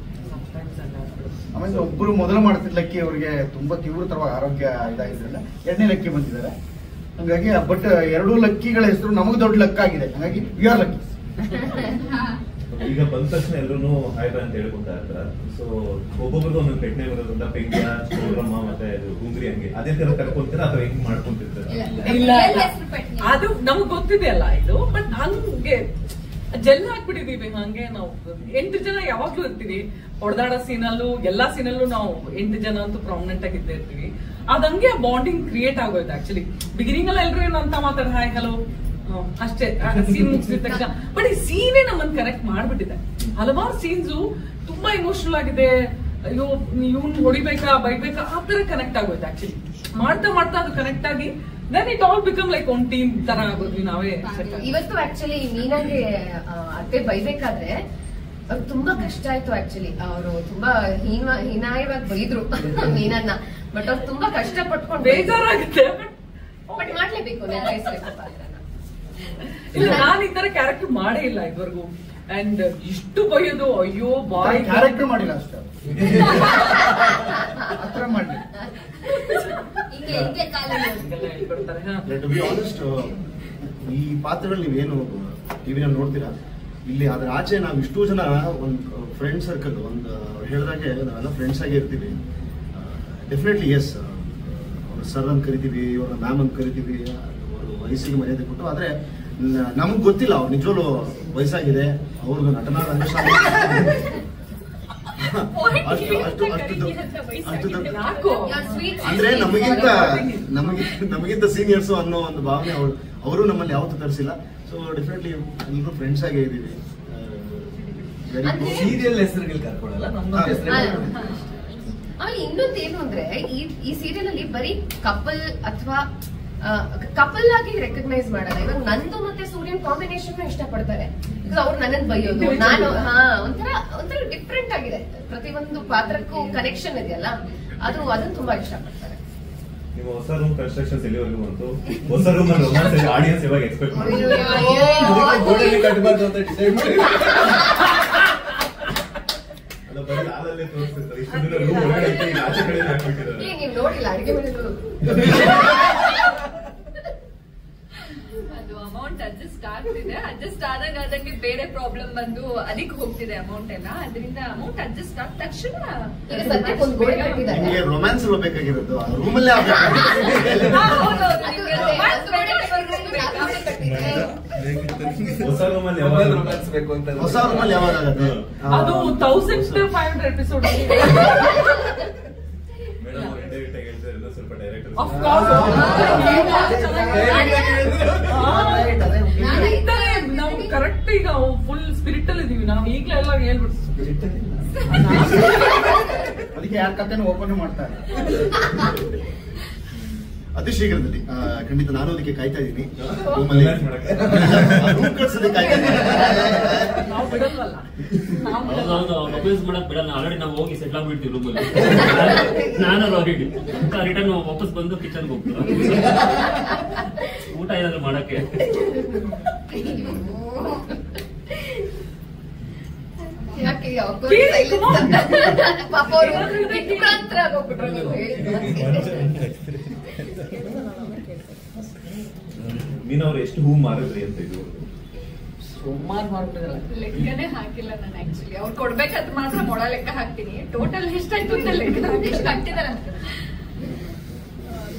Speaker 2: ಆಮೇಲೆ ಒಬ್ಬರು ಮೊದಲು ಮಾಡ್ತಿದ್ದ ಲಕ್ಕಿ ಅವ್ರಿಗೆ ತುಂಬಾ ತೀವ್ರತರವಾಗಿ ಆರೋಗ್ಯ ಇದಾಗಿದ್ರಲ್ಲ, 2ನೇ ಲಕ್ಕಿ ಬಂದಿದ್ದಾರೆ. ಹಂಗಾಗಿ ಬಟ್ 2 ಲಕ್ಕಿಗಳ ಹೆಸರು ನಮಗೆ ದೊಡ್ಡ ಲಕ್ ಆಗಿದೆ. ಹಂಗಾಗಿ ವಿ ಆರ್ ಲಕ್ಕಿ.
Speaker 9: ಈಗ ಬಂದ ತಕ್ಷಣ ಎಲ್ಲರೂ ಹಾಯ್ ಅಂತ ಹೇಳ್ಕೊತಾ ಇರ್ತಾರೆ. ಸೊ ಒಬ್ಬೊಬ್ರಿಗೂ ಒಂದೊಂದು ಪೆಟ್ನೆ ಬರೋದ್ರಿಂದ ಪೆಂಗ್ಯ, ಸ್ಟೋರಮ್ಮ ಮತ್ತೆ ಗುಂಗ್ರಿ ಹಂಗೆ ಅದೇ ತರ ಕರ್ಕೊಂತೀರಾ ಅಥವಾ ಹೆಂಗ್ ಮಾಡ್ಕೊಂತಿರ್ತಾರೆ?
Speaker 1: ಇಲ್ಲ, ಅದು ನಮಗ್ ಗೊತ್ತಿದೆ ಅಲ್ಲ ಇದು. ಬಟ್ ಹಂಗೆ ಜೆಲ್ ಹಾಕ್ಬಿಟ್ಟಿದೀವಿ. ಹಂಗೆ ನಾವು 8 ಜನ ಯಾವಾಗ್ಲೂ ಇರ್ತೀವಿ. ಹೊಡೆದಾಡೋ ಸೀನಲ್ಲೂ ಎಲ್ಲಾ ಸೀನಲ್ಲೂ ನಾವು 8 ಜನ ಅಂತೂ ಪ್ರಾಮಿನೆಂಟ್ ಆಗಿ ಇದ್ದೇ ಇರ್ತೀವಿ. ಅದಂಗೆ ಬಾಂಡಿಂಗ್ ಕ್ರಿಯೇಟ್ ಆಗೋಯ್ತು. ಆಕ್ಚುಲಿ ಬಿಗಿನಿಂಗ್ ಅಲ್ಲಿ ಎಲ್ರು ಏನಂತ ಮಾತಾಡ ಹಾಯ್ ಹಲೋ ಅಷ್ಟೇ, ಸೀನ್ ಮುಗಿಸಿದ ತಕ್ಷಣ. ಬಟ್ ಈ ಸೀನೇ ನಮ್ಮನ್ನ ಕನೆಕ್ಟ್ ಮಾಡ್ಬಿಟ್ಟಿದೆ. ಹಲವಾರು ಸೀನ್ಸು ತುಂಬಾ ಇಮೋಷನಲ್ ಆಗಿದೆ. ಅಯ್ಯೋ ಇವ್ನ್ ಹೊಡಿಬೇಕಾ ಬೈಬೇಕಾ ಆ ತರ ಕನೆಕ್ಟ್ ಆಗೋಯ್ತು. ಆಕ್ಚುಲಿ ಮಾಡ್ತಾ ಅದು ಕನೆಕ್ಟ್ ಆಗಿ then it all become like one team ತರ ಆಗೋದ್ವಿ ನಾವೇ.
Speaker 8: ಇವತ್ತು ಆಕ್ಚುಲಿ ಮೀನಾಗೆ ಅತ್ತೆ ಬೈಬೇಕಾದ್ರೆ ಅವ್ರು ತುಂಬಾ ಕಷ್ಟ ಆಯ್ತು. ಆಕ್ಚುಲಿ ಅವರು ತುಂಬಾ ಹೀನಾಯವಾಗಿ ಬೈದ್ರು ಮೀನನ್ನ. ಬಟ್ ಅವ್ರು ತುಂಬಾ ಕಷ್ಟ ಪಟ್ಕೊಂಡು
Speaker 1: ಬೇಜಾರಾಗುತ್ತೆ.
Speaker 8: ಬಟ್ ಮಾಡ್ಲೇಬೇಕು, ನಿರ್ವಹಿಸ್ಬೇಕು ಪಾತ್ರನ.
Speaker 1: ಇಲ್ಲ, ನಾನು ಈ ತರ ಕ್ಯಾರೆಕ್ಟರ್ ಮಾಡೇ ಇಲ್ಲ ಇದುವರೆಗೂ. ಅಂಡ್ ಇಷ್ಟು ಬೈಯೋದು, ಅಯ್ಯೋ ಬಾಯ್
Speaker 2: ಕ್ಯಾರೆಕ್ಟರ್ ಮಾಡಿಲ್ಲ ಅಷ್ಟೇ, ಹತ್ರ ಮಾಡಿ
Speaker 3: ಟು ಬಿ ಆನೆಸ್ಟ್, ಈ ಪಾತ್ರಗಳು ನೀವೇನು ಟಿವಿನಲ್ಲಿ ನೋಡ್ತೀರಾ, ಇಲ್ಲಿ ಅದ್ರ ಆಚೆ ನಾವು ಇಷ್ಟು ಜನ ಒಂದು ಫ್ರೆಂಡ್ ಸರ್ಕಲ್, ಒಂದು ಹೇಳಿದಾಗೆ ನಾವೆಲ್ಲ ಫ್ರೆಂಡ್ಸ್ ಆಗಿ ಇರ್ತೀವಿ. ಡೆಫಿನೆಟ್ಲಿ ಎಸ್, ಅವ್ರ ಸರ್ ಅಂತ ಕರಿತೀವಿ, ಅವ್ರ ಮ್ಯಾಮ್ ಅಂತ ಕರಿತೀವಿ, ಅವರು ವಯಸ್ಸಿಗೆ ಮರ್ಯಾದೆ ಕೊಟ್ಟು. ಆದ್ರೆ ನಮಗ್ ಗೊತ್ತಿಲ್ಲ ಅವ್ರು ನಿಜವಲ್ಲೂ ವಯಸ್ಸಾಗಿದೆ, ಅವ್ರಿಗೆ ನಟನಾ ರಂಗಶಾಲೆ ಅಂದ್ರೆ ನಮಗಿಂತ ಸೀನಿಯರ್ಸ್ ಅನ್ನೋ ಒಂದು ಭಾವನೆ ಅವರು ನಮ್ಮಲ್ಲಿ ಯಾವತ್ತೂ ತರಿಸಿಲ್ಲ. ಸೊ ಡೆಫಿನೆಟ್ಲಿ ಎಲ್ಲರೂ ಫ್ರೆಂಡ್ಸ್ ಆಗೇ ಇದೀವಿ.
Speaker 6: ಸೀರಿಯಲ್ ಹೆಸರುಗಳು ಕರ್ಕೊಳಲ್ಲ,
Speaker 8: ಆಮೇಲೆ ಇನ್ನೊಂದು ಏನು ಅಂದ್ರೆ ಈ ಸೀರಿಯಲ್ ಅಲ್ಲಿ ಬರೀ ಕಪಲ್ ಅಥವಾ ಕಪಲ್ ಆಗಿ ರೆಕಗ್ನೈಸ್ ಮಾಡಲ್ಲ. ಇವಾಗ ನಂದು ಮತ್ತೆ ಸೂರ್ಯನ್ ಕಾಂಬಿನೇಷನ್ ಇಷ್ಟಪಡ್ತಾರೆ. ಅವ್ರು ನನ್ನನ್ನು ಬೈಯೋದು, ನಾನು ಒಂಥರ ಡಿಫ್ರೆಂಟ್ ಆಗಿದೆ. ಪ್ರತಿಯೊಂದು ಪಾತ್ರಕ್ಕೂ ಕನೆಕ್ಷನ್ ಇದೆಯಲ್ಲ, ಅದನ್ನ ತುಂಬಾ ಇಷ್ಟಪಡ್ತಾರೆ.
Speaker 9: ನಿಮ್ಮ ಹೊಸ ರೂಮ್ ಕನ್ಸ್ಟ್ರಕ್ಷನ್ಸ್ ಎಲ್ಲಿವರೆಗೂ ಬಂತು? ಹೊಸ ರೂಮ್ ಅಲ್ಲಿ ರೊಮ್ಯಾನ್ಸ್ ಆಡಿಯನ್ಸ್ ಇವಾಗ ಎಕ್ಸ್ಪೆಕ್ಟ್
Speaker 6: ಕಟ್ಟಬಾರ್ದು ಅಂತ ಡಿಸೈಡ್ ಮಾಡಿ
Speaker 8: ನೀವು ನೋಡಿಲ್ಲ ಅಡಿಗೆ ಮನೆ
Speaker 4: ಅದು ಅಮೌಂಟ್ ಅಡ್ಜಸ್ಟ್ ಆಗ್ತಿದೆ. ಅಡ್ಜಸ್ಟ್ ಆದಂಗೆ ಬೇರೆ ಪ್ರಾಬ್ಲಮ್ ಬಂದು ಅದಕ್ಕೆ ಹೋಗ್ತಿದೆ ಅಮೌಂಟ್ ಎಲ್ಲ. ಅದರಿಂದ ಅಮೌಂಟ್ ಅಡ್ಜಸ್ಟ್ ಆದ ತಕ್ಷಣ
Speaker 3: ರೊಮ್ಯಾನ್ಸ್ ಬೇಕಾಗಿರೋದು ರೂಮಲ್ಲೇ
Speaker 9: ಹೊಸ ರೂಮಲ್ಲಿ ರೊಮ್ಯಾನ್ಸ್ ಬೇಕು ಅಂತ.
Speaker 3: ಹೊಸ ರೂಮಲ್ಲಿ ಯಾವಾಗ ಆಗುತ್ತೆ?
Speaker 1: ಅದು 1500 ಎಪಿಸೋಡ್ ಸ್ವಲ್ಪ ಡೈರೆಕ್ಟರ್ ನಾವು ಕರೆಕ್ಟ್ ಈಗ ಫುಲ್ ಸ್ಪಿರಿಟ್ ಅಲ್ಲಿ ಇದೀವಿ. ನಾವು ಈಗಲೇ ಎಲ್ಲ ಹೇಳ್ಬಿಡ್ತೀವಿ.
Speaker 2: ಅದಕ್ಕೆ ಯಾರ ಕಥೆನೂ ಓಪನ್ ಮಾಡ್ತಾರೆ.
Speaker 3: ಅತಿ ಶೀಘ್ರದಲ್ಲಿ ಖಂಡಿತ ನಾನು ಅದಕ್ಕೆ ಕಾಯ್ತಾ ಇದ್ದೀನಿ.
Speaker 1: ನಾವು ಬಿಡಲ್ವಲ್ಲ,
Speaker 7: ಪ್ರಪೋಸ್ ಮಾಡಕ್ ಬಿಡಲ್ಲ. ಆಲ್ರೆಡಿ ನಾವು ಹೋಗಿ ಸೆಟ್ಲ್ ಆಗ್ಬಿಡ್ತೀವಿ ರೂಮಲ್ಲಿ. ನಾನು ಆಲ್ರೆಡಿ ರಿಟರ್ನ್ ವಾಪಸ್ ಬಂದು ಕಿಚನ್ಗೆ ಹೋಗ್ತೀವಿ. ಊಟ ಏನಾದ್ರು ಮಾಡಕ್ಕೆ
Speaker 9: ಮೀನವ್ರು ಎಷ್ಟು ಹೂ ಮಾರಿದ್ರಿ ಅಂತ ಇದು
Speaker 1: ಸುಮಾರು ಮಾಡ್ಬಿಟ್ಟಿರಲ್ಲ.
Speaker 4: ಲೆಕ್ಕನೇ ಹಾಕಿಲ್ಲ ನಾನು. ಆಕ್ಚುಲಿ ಅವ್ರು ಕೊಡ್ಬೇಕಾದ್ರೆ ಮಾತ್ರ ಮೊಳ ಲೆಕ್ಕ ಹಾಕ್ತೀನಿ. ಟೋಟಲ್ ಎಷ್ಟಾಯ್ತು ಅಂತ ಲೆಕ್ಕ ಎಷ್ಟು ಕಟ್ಟಿದಾರೆ ಅಂತ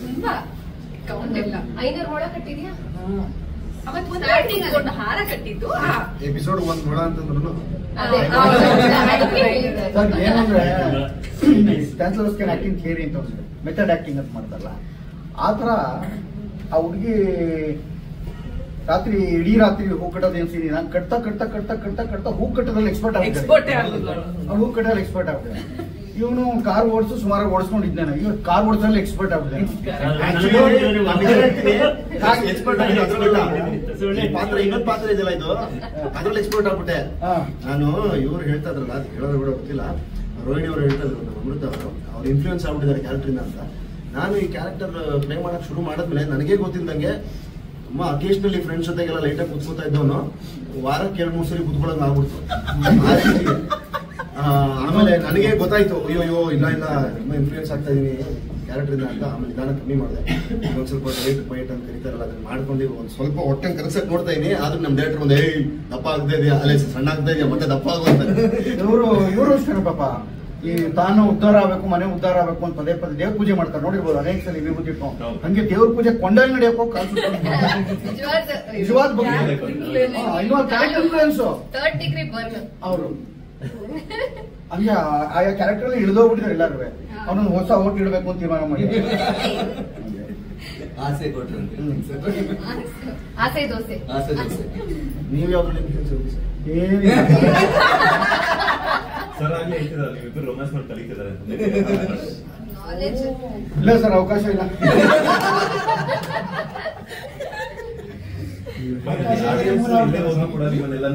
Speaker 4: ತುಂಬಾ ಕೌಂಟ್ ಇಲ್ಲ.
Speaker 8: 500 ಮೊಳ ಕಟ್ಟಿದ್ಯಾ?
Speaker 4: ಅವತ್ತು ಒಂದು ಹಾರ ಕಟ್ಟಿದ್ದು.
Speaker 3: ಎಪಿಸೋಡ್ 1 ಮೊಳ ಅಂತಂದ್ರು
Speaker 2: ಏನಂದ್ರೆ ಸ್ಟ್ಯಾನ್ಸ್ಲರ್ಸ್ಗೆ ಆಕ್ಟಿಂಗ್ ಥಿಯರಿ ಅಂತ ಮೆಥಡ್ ಆಕ್ಟಿಂಗ್ ಅಂತ ಮಾಡ್ತಾರಲ್ಲ, ಆತರ ಆ ಹುಡುಗಿ ಇಡೀ ರಾತ್ರಿ ಹೂ ಕಟ್ಟೋದು ಏನ್ ಸೀನಿ ನಾನು ಕಟ್ತಾ ಹೂ ಕಟ್ಟೋದ್ರಲ್ಲಿ ಎಕ್ಸ್ಪರ್ಟ್ ಆಗ್ಬಿಟ್ಟೆ. ಹೂ ಕಟ್ಟೋದ್ರಲ್ಲಿ ಎಕ್ಸ್ಪರ್ಟ್ ಆಗ್ಬಿಟ್ಟೆ. ಇವನು ಕಾರ್ ಓಡಿಸು ಸುಮಾರು ಓಡಿಸ್ಕೊಂಡಿದ್ದಾನೆ. ಇವ್ ಕಾರ್ ಓಡಿಸೋದ್ರಲ್ಲಿ ಎಕ್ಸ್ಪರ್ಟ್ ಆಗ್ಬಿಟ್ಟೆ.
Speaker 3: ಇನ್ನೊಂದು ಪಾತ್ರ ಇದೆಯಲ್ಲ ಇದು, ಅದ್ರಲ್ಲಿ ಎಕ್ಸ್ಪರ್ಟ್ ಆಗ್ಬಿಟ್ಟೆ ನಾನು. ಇವ್ರು ಹೇಳ್ತಾ ಇದ್ರಲ್ಲ, ಅದು ಹೇಳೋದು ಕೂಡ ಗೊತ್ತಿಲ್ಲ, ರೋಹಿಣಿ ಅವರು ಹೇಳ್ತಾ ಇದ್ರು, ಅಮೃತ ಅವರು ಅವ್ರು ಇನ್ಫ್ಲೂಯೆನ್ಸ್ ಆಗ್ಬಿಟ್ಟಿದ್ದಾರೆ ಕ್ಯಾರೆಕ್ಟರ್ ಅಂತ. ನಾನು ಈ ಕ್ಯಾರೆಕ್ಟರ್ ಪ್ಲೇ ಮಾಡಕ್ ಶುರು ಮಾಡಿದ್ಮೇಲೆ ನನಗೆ ಗೊತ್ತಿದ್ದಂಗೆ ತುಂಬಾ ಅಕೇಶನಲಿ ಫ್ರೆಂಡ್ಸ್ ಜೊತೆಗೆಲ್ಲ ಲೈಟಾಗಿ ಕುತ್ಕೋತಾ ಇದ್ದವನು ವಾರಕ್ಕೆ 2-3 ಸರಿ ಕುತ್ಕೊಳ್ಳೋದು ಆಗ್ಬಿಡ್ತು. ಆಮೇಲೆ ನನಗೆ ಗೊತ್ತಾಯ್ತು, ಅಯ್ಯೋ ಇಲ್ಲ ತುಂಬಾ ಇನ್ಫ್ಲೂಯೆನ್ಸ್ ಆಗ್ತಾ ಇದೀನಿ ಕ್ಯಾರೆಕ್ಟರ್ ಇಂದ ಅಂತ. ಆಮೇಲೆ ನಿಧಾನ ಕಮ್ಮಿ ಮಾಡಿದೆ. ಒಂದ್ ಸ್ವಲ್ಪ ಡೈಟ್ ಬೈಟ್ ಅಂತ ಕರೀತಾರಲ್ಲ, ಅದನ್ನ ಮಾಡ್ಕೊಂಡು ಒಂದ್ ಸ್ವಲ್ಪ ಹೊಟ್ಟೆ ಕರೆಸಕ್ ನೋಡ್ತಾ ಇದೀನಿ. ಆದ್ರೂ ನಮ್ ಡೈರೆಕ್ಟರ್ ಒಂದು ದಪ್ಪ ಆಗ್ತಾ ಇದೆಯಾ, ಅಲ್ಲೇ ಸಣ್ಣ ಆಗ್ತಾ ಇದೆಯಾ, ಮತ್ತೆ ದಪ್ಪ ಆಗುವಂತ.
Speaker 2: ಇವರು ಅಷ್ಟೇ ಪಾಪ, ಈ ತಾನು ಉದ್ಧಾರ ಆಗ್ಬೇಕು, ಮನೆ ಉದ್ಧಾರ ಆಗ್ಬೇಕು ಅಂತ ಪದೇ ದೇವ್ರ ಪೂಜೆ ಮಾಡ್ತಾರೆ. ನೋಡಿರ್ಬೋದು ಅನೇಕ ಸಲ ವಿಭೂತಿ ಇಟ್ಕೊಂಡು. ಹಂಗೆ ದೇವ್ರ ಪೂಜೆ ಕೊಂಡಲ್ಲಿ ನಡೆಯಕ್ಕೋ ನಿಜವಾದ ಇನ್ಫ್ಲೂಯೆನ್ಸ್
Speaker 8: 3rd degree burn
Speaker 2: ಅವರು ಹಂಗೆ ಆಯಾ ಕ್ಯಾರೆಕ್ಟರ್ ಅಲ್ಲಿ ಇಳಿದೋಗ್ಬಿಟ್ಟಿದ್ದಾರೆ ಎಲ್ಲಾರು. ಅವನೊಂದು ಹೊಸ ಓಟ್ ಇಡಬೇಕು ಅಂತ ತೀರ್ಮಾನ ಮಾಡಿ
Speaker 6: ಆಸೆ ಕೊಟ್ರು.
Speaker 8: ಆಸೆ ದೋಸೆ.
Speaker 3: ನೀವು ಯಾವ್ದು
Speaker 9: ಸರ್ ಆಗ್ಲೇ ಹೇಳ್ತಿದ್ದಾರೆ ನೀವಿಬ್ಬರು ರೊಮ್ಯಾನ್ಸ್ ಮಾಡಿ ಕಲಿತಿದ್ದಾರೆ.
Speaker 2: ಇಲ್ಲ ಸರ್, ಅವಕಾಶ ಇಲ್ಲ.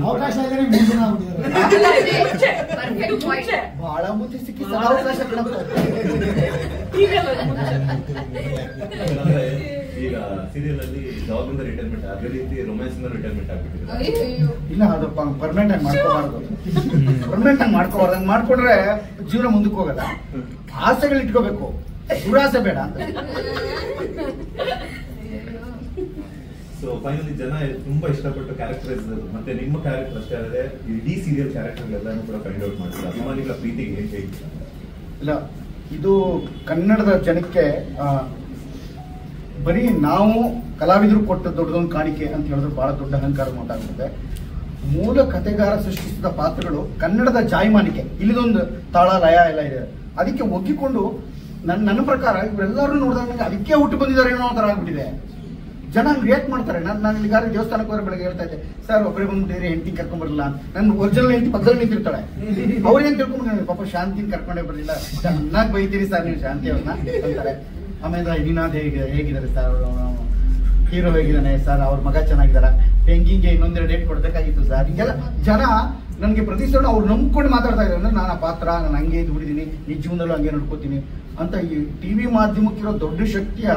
Speaker 2: ಅವಕಾಶ ಬಹಳ ಮುಂಚೆ ಸಿಕ್ಕಿ ಅವಕಾಶ
Speaker 9: ಈಗ ಸೀರಿಯಲ್ ಅಲ್ಲಿ ಜಾಬ್ ಇಂದ ರಿಟೈರ್ಮೆಂಟ್ ಅದೇ ರೀತಿ ರೊಮ್ಯಾನ್ಸ್ ಇಂದ ರಿಟೈರ್ಮೆಂಟ್ ಆಗ್ಬಿಟ್ಟಿದೆ.
Speaker 2: ಇಲ್ಲ, ಅದು ಪರ್ಮನೆಂಟ್ ಆಗಿ ಮಾಡ್ಕೋಬಾರ್ದು. ಪರ್ಮನೆಂಟ್ ಆಗಿ ಮಾಡ್ಕೋಬಾರ್ದು. ಹಂಗ್ ಮಾಡ್ಕೊಂಡ್ರೆ ಜೀವನ ಮುಂದಕ್ಕೆ ಹೋಗಲ್ಲ. ಆಸೆಗಳು ಇಟ್ಕೋಬೇಕು, ದುರಾಸೆ ಬೇಡ ಅಂತ.
Speaker 9: ಸೊ ಫೈನಲಿ ಜನ ತುಂಬಾ ಇಷ್ಟಪಟ್ಟು ಕ್ಯಾರೆಕ್ಟರೈಸ್ ಮತ್ತೆ ನಿಮ್ಮ ಕ್ಯಾರೆಕ್ಟರ್ ಅಷ್ಟೇ ಅಲ್ಲದೆ ಇಡೀ ಸೀರಿಯಲ್ ಕ್ಯಾರೆಕ್ಟರ್ ಎಲ್ಲಾನು ಕೂಡ ಫೈಂಡ್ ಔಟ್ ಮಾಡ್ತಾರೆ. ಅಭಿಮಾನಿಗಳ ಪ್ರೀತಿಗೆ ಏನ್ ಹೇಳ್ತೀರಾ?
Speaker 2: ಇಲ್ಲ, ಇದು ಕನ್ನಡದ ಜನಕ್ಕೆ ಬರೀ ನಾವು ಕಲಾವಿದರು ಕೊಟ್ಟ ದೊಡ್ಡದೊಂದು ಕಾಣಿಕೆ ಅಂತ ಹೇಳಿದ್ರೆ ಬಹಳ ದೊಡ್ಡ ಅಹಂಕಾರ ಮಾತಾಗ್ತದೆ. ಮೂಲ ಕಥೆಗಾರ ಸೃಷ್ಟಿಸಿದ ಪಾತ್ರಗಳು ಕನ್ನಡದ ಜಾಯಮಾನಿಕೆ, ಇಲ್ಲಿದೊಂದು ತಾಳ ಲಯ ಎಲ್ಲ ಇದೆ. ಅದಕ್ಕೆ ಒಗ್ಗಿಕೊಂಡು ನನ್ನ ಪ್ರಕಾರ ಇವರೆಲ್ಲರೂ ನೋಡಿದಾಗ ನನಗೆ ಅದಕ್ಕೆ ಹುಟ್ಟು ಬಂದಿದ್ದಾರೆ ಏನೋ ತರ ಆಗ್ಬಿಟ್ಟಿದೆ. ಜನ ರಿಯಾಕ್ಟ್ ಮಾಡ್ತಾರೆ. ನಾನು ಇಲ್ಲಿಗಾರ ದೇವಸ್ಥಾನಕ್ಕೆ ಹೋದ್ರೆ ಬೆಳಗ್ಗೆ ಹೇಳ್ತಾ ಇದ್ದೆ, ಸರ್ ಒಬ್ಬರೇ ಬಂದು ಬೇರೆ ಹೆಂಡತಿ ಕರ್ಕೊಂಡ್ ಬರಲ್ಲ. ನನ್ನ ಒರಿಜಿನಲ್ ಹೆಂಡತಿ ಪಕ್ಕದಲ್ಲಿ ನಿಂತಿರ್ತಾಳೆ. ಅವ್ರೇನ್ ತಿಳ್ಕೊಂಡು ಪಾಪ ಶಾಂತಿನ ಕರ್ಕೊಂಡೇ ಬರಲಿಲ್ಲ, ಚೆನ್ನಾಗಿ ಬೈತೀರಿ ಸರ್ ನೀವು ಶಾಂತಿ ಅವ್ರನ್ನ ಅಂತಾರೆ. ಆಮೇಲೆ ನಿನಾದ್ ಹೇಗಿದ್ದಾರೆ ಸರ್, ಹೀರೋ ಹೇಗಿದ್ದಾನೆ ಸರ್, ಅವ್ರ ಮಗ ಚೆನ್ನಾಗಿದಾರ, ಪೆಂಗಿಂಗೆ ಇನ್ನೊಂದೆರಡು ಡೇಟ್ ಕೊಡ್ಬೇಕಾಗಿತ್ತು ಸರ್. ಹಿಂಗೆಲ್ಲ ಜನ ನನಗೆ ಪ್ರತಿಸಲ ಅವ್ರು ನಂಬ್ಕೊಂಡು ಮಾತಾಡ್ತಾ ಇದ್ದಾರೆ. ಅಂದ್ರೆ ನಾನು ಆ ಪಾತ್ರ ನಾನು ಹಂಗೆ ದುಡಿದೀನಿ, ನಿಜ ಜೀವನದಲ್ಲೂ ಹಂಗೆ ನೋಡ್ಕೋತೀನಿ ಅಂತ. ಈ ಟಿವಿ ಮಾಧ್ಯಮಕ್ಕಿರೋ ದೊಡ್ಡ ಶಕ್ತಿಯ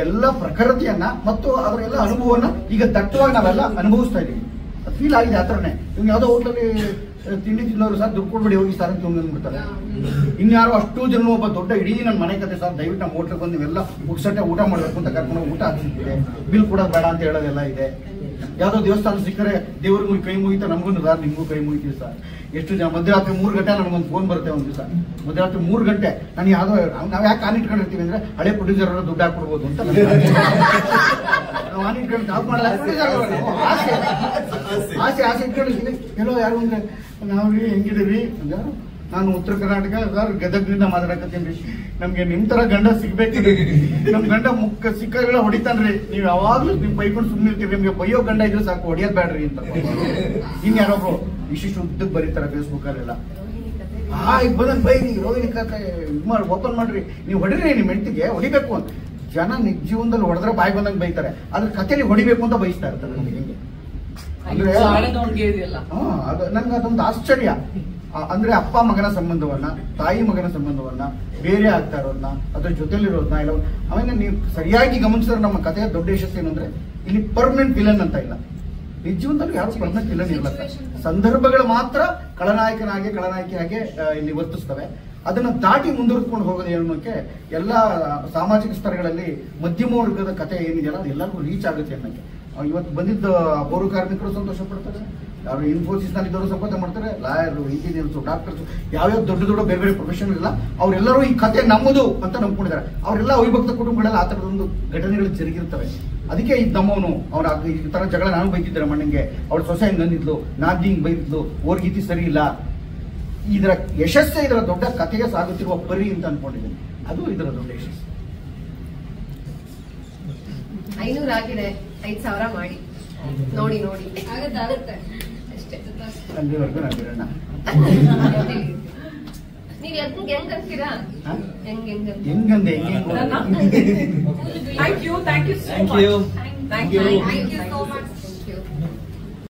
Speaker 2: ಎಲ್ಲ ಪ್ರಖರತೆಯನ್ನ ಮತ್ತು ಅದರ ಅನುಭವನ ಈಗ ದಟ್ಟವಾಗಿ ನಾವೆಲ್ಲ ಅನುಭವಿಸ್ತಾ ಇದೀವಿ. ಫೀಲ್ ಆಗಿದೆ ಆ ಥರನೇ. ಇವ್ನು ಯಾವುದೋ ಹೋಟ್ಲಲ್ಲಿ ತಿಂಡಿ ತಿನ್ನೋರು ಸರ್ ದುಡ್ಡು ಕೊಡ್ಬೇಡಿ ಹೋಗಿ ಸರ್ ಅಂತ ಅಂದ್ಬಿಡ್ತಾರೆ. ಇನ್ಯಾರೋ ಅಷ್ಟು ಜನ ಒಬ್ಬ ದೊಡ್ಡ ಇಡೀ ನನ್ನ ಮನೆ ಕತೆ ಸರ್, ದಯವಿಟ್ಟು ನಮ್ಮ ಹೋಟ್ಲಿಗೆ ಬಂದು ನೀವೆಲ್ಲ ಉಡ್ಸಟ್ಟೆ ಊಟ ಮಾಡ್ಬೇಕು ಅಂತ ಕರ್ಕೊಂಡು ಊಟ ಹಾಕ್ಸಿದ್ದೆ, ಬಿಲ್ ಕೊಡೋದು ಬೇಡ ಅಂತ ಹೇಳೋದೆಲ್ಲ ಇದೆ. ಯಾವ್ದೋ ದೇವಸ್ಥಾನ ಸಿಕ್ಕರೆ ದೇವ್ರಿಗೂ ಕೈ ಮುಗಿತಾ ನಮಗೂ ಸರ್ ನಿಮ್ಗೂ ಕೈ ಮುಗಿತೀವಿ ಸರ್. ಎಷ್ಟು ಜನ ಮಧ್ಯರಾತ್ರಿ 3 ಗಂಟೆ ನನಗೊಂದು ಫೋನ್ ಬರುತ್ತೆ ಒಂದು ದಿವಸ, ಮಧ್ಯರಾತ್ರಿ 3 ಗಂಟೆ ನಾನು ಯಾವ್ದೋ ನಾವ್ ಯಾಕೆ ಆನ್ ಇಟ್ಕೊಂಡಿರ್ತೀವಿ ಅಂದ್ರೆ ಹಳೆ ಪ್ರೊಡ್ಯೂಸರ್ ದುಡ್ಡು ಹಾಕ್ಬಿಡ್ಬೋದು ಅಂತ. ನಾವು ಆನ್ ಇಟ್ಕೊಂಡು ಆಫ್ ಮಾಡಲ್ಲ, ಆಸೆ ಇಟ್ಕೊಂಡಿರ್ತೀವಿ. ಎಲ್ಲೋ ಯಾರು ಅಂದ್ರೆ ನಾವ್ರಿ ಹೆಂಗಿದೀವಿ ಅಂದ್ರೆ ನಾನು ಉತ್ತರ ಕರ್ನಾಟಕ ಸರ್ ಗದಗ್ನಿಂದ ಮಾತಾಡಕತ್ತೀನಿ. ನಮ್ಗೆ ನಿಮ್ ತರ ಗಂಡ ಸಿಗ್ಬೇಕಿದೆ. ನಮ್ ಗಂಡ ಮುಖ ಸಿಕ್ಕಲ್ಲ ಹೊಡಿತಾನ್ರಿ, ನೀವ್ ಯಾವಾಗ್ಲೂ ನಿಮ್ ಬೈಕೊಂಡು ಸುಮ್ಮನೆ ಇರ್ತೀರಿ, ನಿಮ್ಗೆ ಬೈಯೋ ಗಂಡ ಇದ್ರೆ ಸಾಕು, ಹೊಡಿಯೋದ್ ಬೇಡ್ರಿ ಅಂತ. ಇನ್ ಯಾರೊಬ್ರು ಇಷ್ಟಿಷ್ಟು ಉದ್ದಕ್ಕೆ ಬರೀತಾರೆ ಫೇಸ್ಬುಕ್ ಅಲ್ಲೆಲ್ಲ, ಈಗ ಬಂದ್ ಬೈರಿ ರೋಹಿಣಿ ಕತೆ ಓಪನ್ ಮಾಡ್ರಿ, ನೀವು ಹೊಡಿರಿ ನಿಮ್ ಹೆಂಡತಿಗೆ ಹೊಡಿಬೇಕು ಅಂತ. ಜನ ನಿಜ ಜೀವನದಲ್ಲಿ ಹೊಡೆದ್ರೆ ಬಾಯಿ ಬಂದಂಗೆ ಬೈತಾರೆ, ಅದ್ರ ಕಥೆಲಿ ಹೊಡಿಬೇಕು ಅಂತ ಬಯಸ್ತಾ ಇರ್ತಾರೆ. ನಮ್ಗೆ ಹಿಂಗೆ ಅಂದ್ರೆ ನನ್ಗೆ ಅದೊಂದು ಆಶ್ಚರ್ಯ. ಅಂದ್ರೆ ಅಪ್ಪ ಮಗನ ಸಂಬಂಧವನ್ನ, ತಾಯಿ ಮಗನ ಸಂಬಂಧವನ್ನ, ಬೇರೆ ಆಗ್ತಾ ಇರೋದನ್ನ, ಅದ್ರ ಜೊತೆಲಿರೋದನ್ನ ಇಲ್ಲ. ಆಮೇಲೆ ನೀವು ಸರಿಯಾಗಿ ಗಮನಿಸಿದ್ರೆ ನಮ್ಮ ಕಥೆಯ ದೊಡ್ಡ ಯಶಸ್ಸು ಏನಂದ್ರೆ ಇಲ್ಲಿ ಪರ್ಮನೆಂಟ್ ವಿಲನ್ ಅಂತ ಇಲ್ಲ. ನಿಜ ಜೀವನದಲ್ಲಿ ಯಾರು ಪರ್ಮನೆಂಟ್ ವಿಲನ್ ಇಲ್ಲ. ಸಂದರ್ಭಗಳು ಮಾತ್ರ ಖಳನಾಯಕಿಯಾಗಿ ಇಲ್ಲಿ ವರ್ತಿಸ್ತವೆ. ಅದನ್ನ ದಾಟಿ ಮುಂದುವರೆದುಕೊಂಡು ಹೋಗೋದು ಅನ್ನೋಕೆ ಎಲ್ಲ ಸಾಮಾಜಿಕ ಸ್ತರಗಳಲ್ಲಿ ಮಧ್ಯಮ ವರ್ಗದ ಕಥೆ ಏನಿದೆಯಲ್ಲ ಅದು ಎಲ್ಲರಿಗೂ ರೀಚ್ ಆಗುತ್ತೆ ಅನ್ನೋಕೆ. ಇವತ್ತು ಬಂದಿದ್ದ ಪೌರ ಕಾರ್ಮಿಕರು ಸಂತೋಷ ಪಡ್ತಾರೆ, ಯಾರು ಇನ್ಫೋಸಿಸ್ ನಲ್ಲಿ ಇದ್ದವರು ಸಂಪಾದನೆ ಮಾಡ್ತಾರೆ, ಲಾಯರ್ರು, ಇಂಜಿನಿಯರ್ಸ್, ಡಾಕ್ಟರ್ಸ್, ಯಾವ್ಯಾವ ದೊಡ್ಡ ಬೇರೆ ಪ್ರೊಫೆಷನ್ ಇಲ್ಲ, ಅವರೆಲ್ಲರೂ ಈ ಕತೆ ನಮ್ಮದು ಅಂತ ನಂಬ್ಕೊಂಡಿದ್ದಾರೆ. ಅವರೆಲ್ಲ ಅವಿಭಕ್ತ ಕುಟುಂಬಗಳೆಲ್ಲ ಆ ತರದೊಂದು ಘಟನೆಗಳು ಜರುಗಿರ್ತವೆ. ಅದಕ್ಕೆ ಇದು ನಮ್ಮವನು ಅವ್ರ ಈ ತರ ಜಗಳ ನಾನು ಬೈತಿದ್ದಾರೆ ಮಣ್ಣಂಗೆ, ಅವ್ರ ಸೊಸೆ ಹಿಂಗ್ ಅಂದಿದ್ಲು, ನಾದಿ ಹಿಂಗ್ ಬೈತಿದ್ಲು, ಓರ್ಗೀತಿ ಸರಿ ಇಲ್ಲ. ಇದರ ಯಶಸ್ಸೇ ಇದರ ದೊಡ್ಡ ಕಥೆಗೆ ಸಾಗುತ್ತಿರುವ ಪರಿ ಅಂತ ಅನ್ಕೊಂಡಿದ್ದೀನಿ. ಅದು ಇದರ ದೊಡ್ಡ ಯಶಸ್ಸು.
Speaker 8: 500 ಆಗಿದೆ, 5,000 ಮಾಡಿ ನೋಡಿ
Speaker 5: ಆಗುತ್ತೆ
Speaker 8: ಅಷ್ಟೇ.
Speaker 2: ಅಲ್ಲಿವರೆಗೂ ನಾನು ಬಿಡೋಣ.
Speaker 8: ನೀವ್ ಹೆಂಗ್ ಅಂತೀರಾ? ಹೆಂಗಂದೆ
Speaker 1: thank you so much.
Speaker 5: Thank you so much.